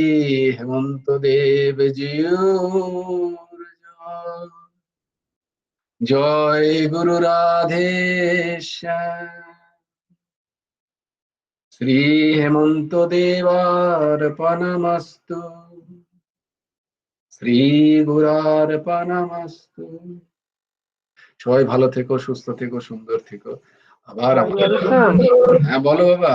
হেমন্ত দেব জিউর জয়। জয় গুরু রাধে শ্যাম। শ্রী হেমন্ত দেবার্পণমস্তু, শ্রী গুরার্পণমস্তু। সবাই ভালো থেকো, সুস্থ থেকো, সুন্দর থেকো। আবার হ্যাঁ বলো বাবা।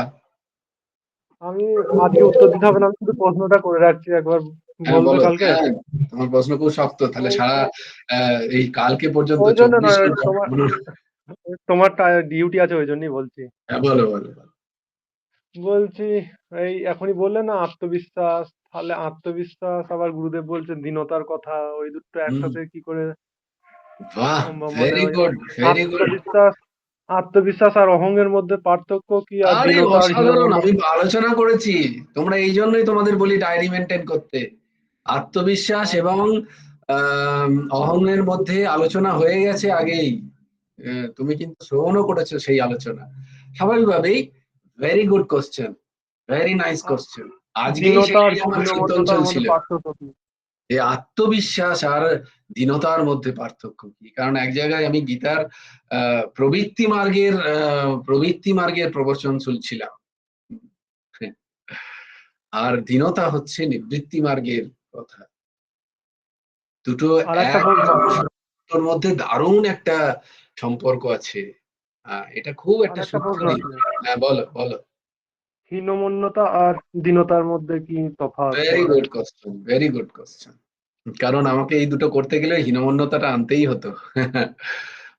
আমি আজকে উত্তর দিতে হবে না, আমি শুধু প্রশ্নটা করে রাখছি, একবার হ্যাঁ বলবে বলো। কালকে। হ্যাঁ তোমার প্রশ্ন খুব শক্ত, তাহলে ওই সারা এই কালকে পর্যন্ত ওই জন্য 24 নয়, ঘন্টা তোমার ডিউটি আছে ওই জন্যই বলছি। হ্যাঁ বলো বলো। বলছি এই এখনই বললে না আত্মবিশ্বাস, তাহলে আত্মবিশ্বাস আবার গুরুদেব বলছেন দীনতার কথা, ওই দুটো একসাথে কি করে বাহ, সম্ভব? মানে ভেরি ওই গুড, ভেরি গুড। আত্মবিশ্বাস আর অহংয়ের মধ্যে পার্থক্য কি, আর আরে দীনতা আর অসাধারণ, আমি আলোচনা করেছি। তোমরা এই জন্যই তোমাদের বলি ডায়েরি মেনটেন করতে। আত্মবিশ্বাস এবং অহংয়ের মধ্যে আলোচনা হয়ে গেছে আগেই। তুমি কিন্তু শ্রবণও করেছো সেই আলোচনা। স্বাভাবিকভাবেই very good question, very nice question. আজকেই দীনতা আর সেটাই আমার চিন্তন দীনমত্ততার মধ্যে চলছিল, পার্থক্য কি? যে আত্মবিশ্বাস আর দীনতার মধ্যে পার্থক্য কি। কারণ এক জায়গায় আমি গীতার প্রবৃত্তি মার্গের প্রবচন শুনছিলাম, আর দীনতা হচ্ছে নিবৃত্তি মার্গের কথা। দুটো আর একটা দুটোর মধ্যে দারুণ একটা সম্পর্ক আছে। এটা খুব আর একটা একটা সূক্ষ্ম প্রশ্ন দিক। আছে, হ্যাঁ বলো বলো। হীনমন্যতা আর দীনতার মধ্যে কি তফাৎ? Very good question, very good question. কারণ আমাকে এই দুটো করতে গেলে হীনমন্যতাটা আনতেই হতো।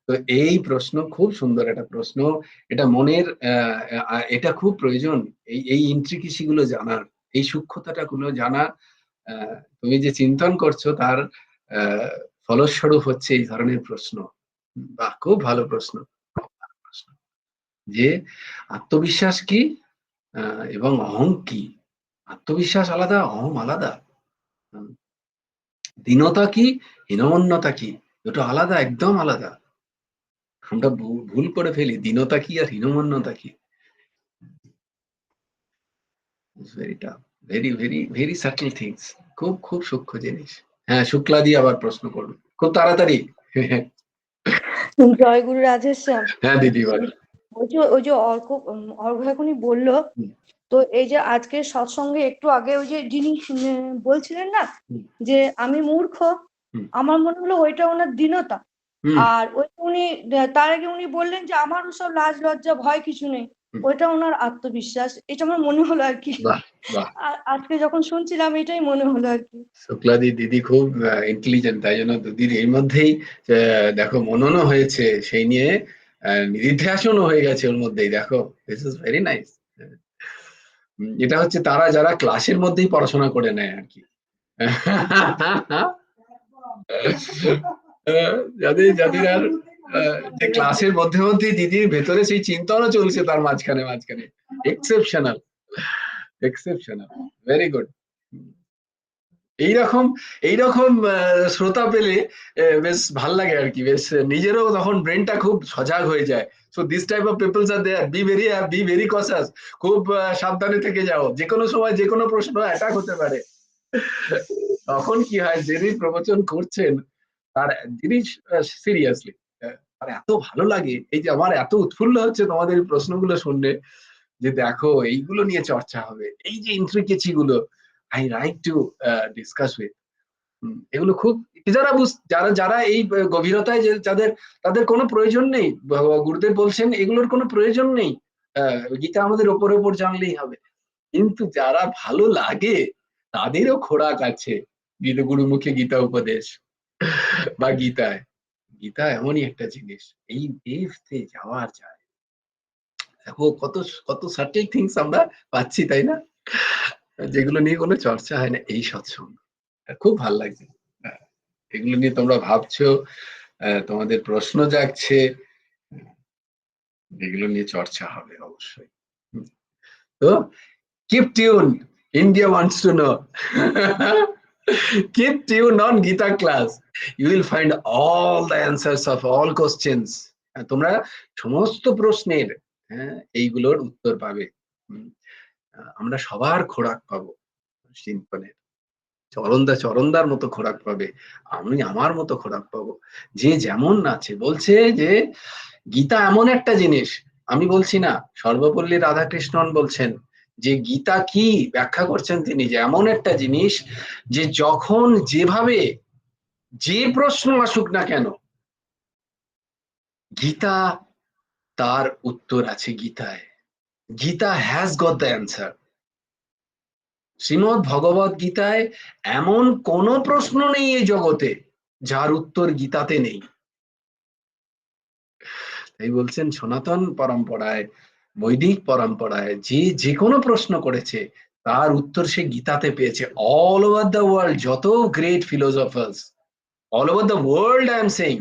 তো এই প্রশ্ন খুব সুন্দর একটা প্রশ্ন। এটা মনের এটা খুব প্রয়োজন, এই ইন্ট্রিকেসি গুলো জানার, এই সূক্ষ্মতাটা গুলো জানা তুমি যে চিন্তন করছো তার ফলস্বরূপ হচ্ছে এই ধরনের প্রশ্ন। বাহ, খুব ভালো প্রশ্ন, খুব ভালো প্রশ্ন। যে আত্মবিশ্বাস কি এবং অহং কি? আত্মবিশ্বাস আলাদা, অহং আলাদা। দীনতা কি, হীনমন্যতা কি, দুটো আলাদা, একদম আলাদা। আমরা ভুল করে ফেলি দীনতা কি আর হীনমন্যতা কি। Very tough, very very very subtle things. খুব খুব সূক্ষ্ম জিনিস। হ্যাঁ, শুক্লা দিয়ে আবার প্রশ্ন করবে খুব তাড়াতাড়ি। জয় গুরু রাধে শ্যাম। হ্যাঁ দিদি বল। ওই যে অর্ঘ এখনই বললো, হুম। তো এই যে আজকে সৎসঙ্গে একটু আগে ওই যে যিনি বলছিলেন না হুম। যে আমি মূর্খ, হুম। আমার মনে হলো ওইটা ওনার দীনতা। হুম। আর ওই উনি তার আগে উনি বললেন যে আমার ওসব লাজ লজ্জা ভয় কিছু নেই, হুম। ওইটা ওনার আত্মবিশ্বাস। এটা আমার মনে হলো আর কি। বাহ বাহ, আজকে যখন শুনছিলাম এটাই মনে হলো আর কি। শুক্লাদি দিদি খুব ইন্টেলিজেন্ট, তাই জন্য দিদির এর মধ্যেই দেখো মননও হয়েছে, সেই নিয়ে নিধিধ্যাসনও হয়ে গেছে ওর মধ্যেই। দেখো, দিস ইজ ভেরি নাইস। এটা হচ্ছে তারা যারা ক্লাসের মধ্যেই পড়াশোনা করে নেয় আর কি। যাদের যাদের আর যে ক্লাসের মধ্যে মধ্যে দিদির ভেতরে সেই চিন্তনও চলছে তার মাঝখানে মাঝখানে। Exceptional, exceptional, very good. এইরকম এইরকম শ্রোতা পেলে বেশ ভাল লাগে আর কি, বেশ নিজেরও তখন ব্রেনটা খুব সজাগ হয়ে যায়। So this type of peoples are there, be very cautious. খুব সাবধানে থেকে যাও, যে কোনো সময় যে কোনো প্রশ্ন অ্যাটাক হতে পারে। তখন কি হয়, যিনি প্রবচন করছেন তার জিনিস সিরিয়াসলি আর এত ভালো লাগে। এই যে আমার এত উৎফুল্ল হচ্ছে তোমাদের এই প্রশ্নগুলো শুনলে, যে দেখো এইগুলো নিয়ে চর্চা হবে, এই যে ইন্ট্রিকেসি গুলো I like to discuss with. এগুলো খুব, যারা যারা যারা এই গভীরতায় যাদের, তাদের কোনো প্রয়োজন নেই। গুরুদেব বলছেন এগুলোর কোনো প্রয়োজন নেই, গীতা আমাদের ওপরে ওপর জানলেই হবে। কিন্তু যারা ভালো লাগে তাদেরও খোরাক আছে গুরুমুখে গীতা উপদেশ বা গীতায়। গীতা এমনই একটা জিনিস, এই ডেপথে যাওয়ার যায়। দেখো কত কত সার্টেল থিংস আমরা পাচ্ছি, তাই না, যেগুলো নিয়ে কোনো চর্চা হয় না এই সৎসঙ্গ। খুব ভাল লাগছে। এগুলো নিয়ে তোমরা ভাবছো, তোমাদের প্রশ্ন জাগছে, এগুলো নিয়ে চর্চা হবে অবশ্যই। তো keep tuned, India wants to know. Keep tuned on Gita class. You will find all the answers of all questions. তোমরা সমস্ত প্রশ্নের এইগুলোর উত্তর পাবে। আমরা সবার খোরাক পাবো চিন্তনের। চরণদার মতো খোরাক পাবে, আমি আমার মতো খোরাক পাবো, যে যেমন আছে। বলছে যে গীতা এমন একটা জিনিস, আমি বলছি না, সর্বপল্লী রাধাকৃষ্ণন বলছেন যে গীতা কি ব্যাখ্যা করছেন তিনি, যে এমন একটা জিনিস যে যখন যেভাবে যে প্রশ্ন আসুক না কেন, গীতা তার উত্তর আছে গীতায়। Gita has got the answer. শ্রীমদ ভগবত গীতায় এমন কোন প্রশ্ন নেই এই জগতে যার উত্তর গীতাতে নেই। তাই বলছেন সনাতন পরম্পরায়, বৈদিক পরম্পরায় যে কোনো প্রশ্ন করেছে তার উত্তর সে গীতাতে পেয়েছে। অল ওভার দ্য ওয়ার্ল্ড যত great philosophers, all over the world I am saying,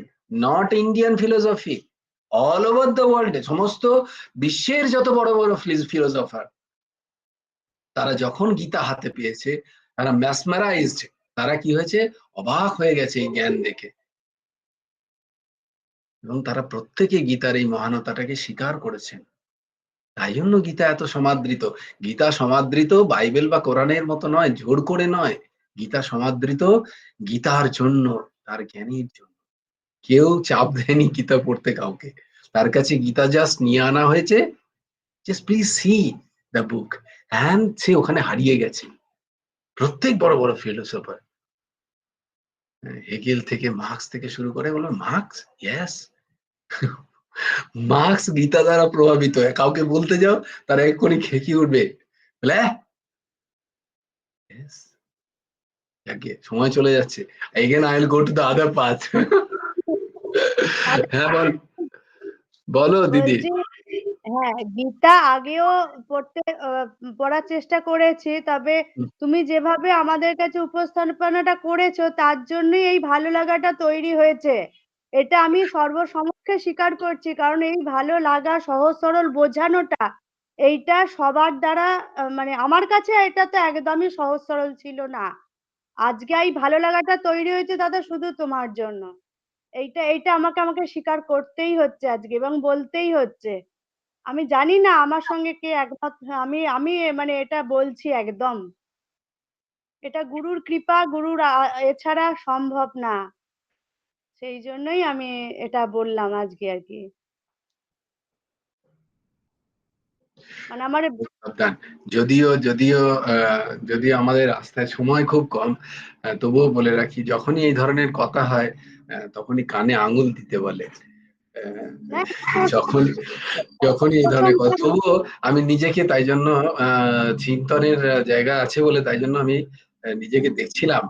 not Indian philosophy, all over the world, সমস্ত বিশ্বের যত বড় বড় ফিলোসফার, তারা যখন গীতা হাতে পেয়েছে তারা ম্যাসমারাইজড, তারা কি হয়েছে, অবাক হয়ে গেছে এই জ্ঞান দেখে। এবং তারা প্রত্যেকে গীতার এই মহানতাটাকে স্বীকার করেছেন। তাই জন্য গীতা এত সমাদৃত। গীতা সমাদৃত বাইবেল বা কোরআনের মতো নয়, জোর করে নয়। গীতা সমাদৃত গীতার জন্য, তার জ্ঞানীর জন্য। কেউ চাপ দেয়নি গীতা পড়তে কাউকে, তার কাছে গীতা জাস্ট নিয়ে আনা হয়েছে, just please see the book, and সে ওখানে হারিয়ে গেছে। প্রত্যেক বড় বড় ফিলোসফার, হেগেল থেকে মার্কস থেকে শুরু করে, বলো মার্কস, ইয়েস, মার্কস গীতা দ্বারা প্রভাবিত হয়। কাউকে বলতে যাও তারা এক্ষুনি খেকি উঠবে, বলে সময় চলে যাচ্ছে, again I will go to the other path. হ্যাঁ বলো দিদি। হ্যাঁ, গীতা আগেও পড়ার চেষ্টা করেছি। তবে হুম। তুমি যেভাবে আমাদের কাছে উপস্থাপনাটা করেছো তার জন্যই এই ভালো লাগাটা তৈরি হয়েছে। এটা আমি সর্বসমক্ষে স্বীকার করছি। কারণ এই ভালো লাগা সহজ সরল বোঝানোটা এইটা সবার দ্বারা মানে আমার কাছে এটা তো একদমই সহজ সরল ছিল না। আজকে এই ভালো লাগাটা তৈরি হয়েছে দাদা শুধু তোমার জন্য। এইটা আমাকে স্বীকার করতেই হচ্ছে আজকে এবং বলতেই হচ্ছে। আমি জানি না আমার সঙ্গে কে একমত আমি আমি মানে এটা বলছি একদম। এটা গুরুর কৃপা, গুরুর এছাড়া সম্ভব না। সেই জন্যই আমি এটা বললাম আজকে আর কি। মানে আমার সাবধান। যদিও যদিও যদিও আমাদের রাস্তায় সময় খুব কম, তবুও বলে রাখি যখনই এই ধরনের কথা হয় তখনই কানে আঙুল দিতে বলে। না, যখন যখনই এই ধরনের কথা, তবুও আমি নিজেকে তাই জন্য চিন্তনের জায়গা আছে বলে তাই জন্য আমি নিজেকে দেখছিলাম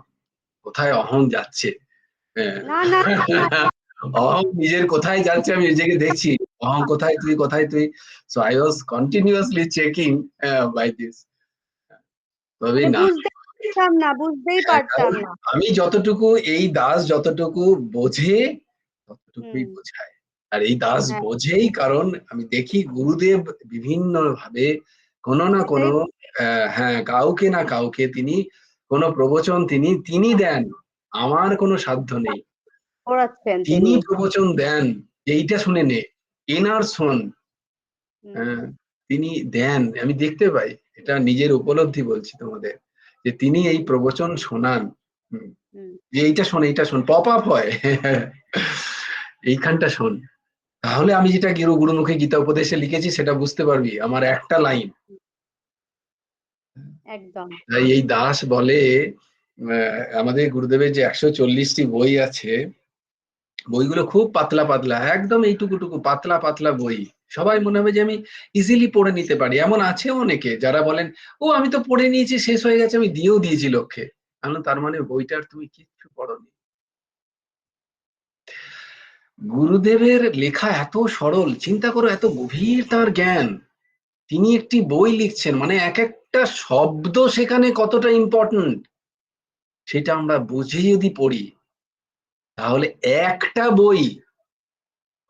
কোথায় অহং যাচ্ছে। না, না, অহং নিজের কোথায় যাচ্ছে আমি নিজেকে দেখছি। অহং কোথায় তুই কোথায় তুই। So I was continuously checking by this. তবে মানে না, বুঝতেই পারতাম কারণ না। আমি যতটুকু এই দাস যতটুকু বোঝে ততটুকুই হুম, বোঝায়। আর এই দাস হ্যাঁ, বোঝেই কারণ আমি দেখি গুরুদেব বিভিন্ন ভাবে কোনো না সেটাই কোনো হ্যাঁ কাউকে না কাউকে তিনি কোনো প্রবচন তিনি দেন। আমার কোনো সাধ্য নেই। পড়াচ্ছেন তিনি তিনি। প্রবচন দেন যে এইটা শুনে নে, এনার শোন। হুম, হ্যাঁ, তিনি দেন, আমি দেখতে পাই। এটা নিজের উপলব্ধি বলছি তোমাদের, যে তিনি এই প্রবচন শোনান। হুম, হুম, যে এইটা শোন পপ আপ হয় এইখানটা শোন। তাহলে আমি যেটা গুরুমুখে গীতা উপদেশে লিখেছি সেটা বুঝতে পারবি, আমার একটা লাইন। একদম। তাই এই দাস বলে আমাদের গুরুদেবের যে 140টি বই আছে, বইগুলো খুব পাতলা পাতলা, একদম এইটুকুটুকু পাতলা পাতলা বই। সবাই মনে হবে যে আমি ইজিলি পড়ে নিতে পারি। এমন আছে অনেকে যারা বলেন ও আমি তো পড়ে নিয়েছি, শেষ হয়ে গেছে, আমি দিয়েও দিয়েছি লোককে। তার মানে বইটার তুমি কিচ্ছু পড়োনি। গুরুদেবের লেখা এত সরল, চিন্তা করো এত গভীর তার জ্ঞান। তিনি একটি বই লিখছেন মানে এক একটা শব্দ সেখানে কতটা ইম্পর্টেন্ট সেটা আমরা বুঝে যদি পড়ি, তাহলে একটা বই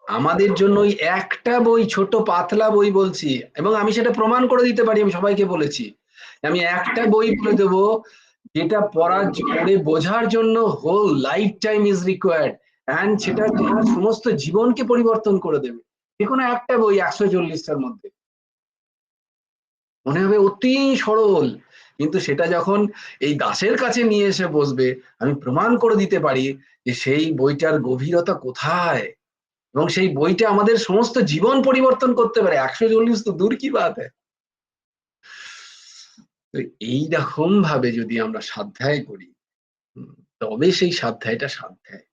আমাদের জন্য, ওই একটা বই, ছোট পাতলা বই বলছি, এবং আমি সেটা প্রমাণ করে দিতে পারি। আমি সবাইকে বলেছি আমি একটা বই বলে দেবো যেটা পড়ে বোঝার জন্য whole life time is required, and সেটা তোমার সমস্ত জীবনকে পরিবর্তন করে দেবে। যে কোনো একটা বই 140টার মধ্যে মনে হবে অতি সরল, কিন্তু সেটা যখন এই দাসের কাছে নিয়ে এসে বসবে, আমি প্রমাণ করে দিতে পারি যে সেই বইটার গভীরতা কোথায়, এবং সেই বইটা আমাদের সমস্ত জীবন পরিবর্তন করতে পারে। 140 তো দূর কি বাত হ্যায়। তো এইরকম ভাবে যদি আমরা স্বাধ্যায় করি, তবে সেই স্বাধ্যায়টা স্বাধ্যায়।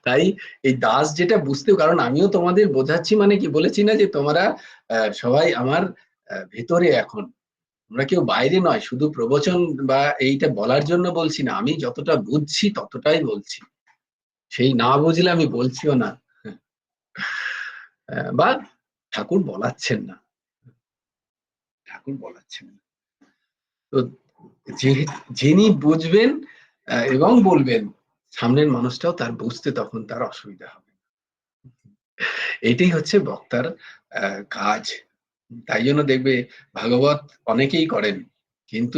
তাই এই দাস যেটা বুঝতে, কারণ আমিও তোমাদের বোঝাচ্ছি মানে কি, বলেছি না যে তোমরা সবাই আমার ভেতরে এখন, তোমরা কেউ বাইরে নয়। শুধু প্রবচন বা এইটা বলার জন্য বলছি না, আমি যতটা বুঝছি ততটাই বলছি, সেই না বুঝলে আমি বলছিও না। বা ঠাকুর বলাচ্ছেন না, ঠাকুর বলাচ্ছেন না। তো যিনি বুঝবেন এবং বলবেন, সামনের মানুষটাও তার বুঝতে তখন তার অসুবিধা হবে। এটাই হচ্ছে বক্তার কাজ। তাই জন্য দেখবে ভাগবত অনেকেই করেন, কিন্তু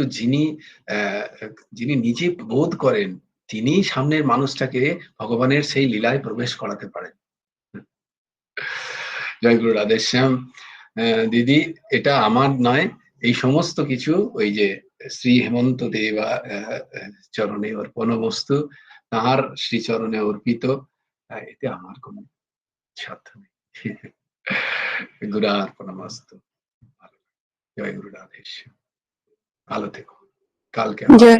যিনি নিজে বোধ করেন তিনি সামনের মানুষটাকে ভগবানের সেই লীলায় প্রবেশ করাতে পারেন। জয় গুরু রাধেশ্যাম। দিদি, এটা আমার নয়, এই সমস্ত কিছু ওই যে শ্রী হেমন্ত দেবা চরণে অর্পণমস্তু, তাঁর শ্রীচরণে অর্পিত। এতে আমার কোনো সাধ্য নেই। গুরুর্পণমস্তু। জয় গুরু রাধেশ্যাম। ভালো থেকো, কালকে আবার জয়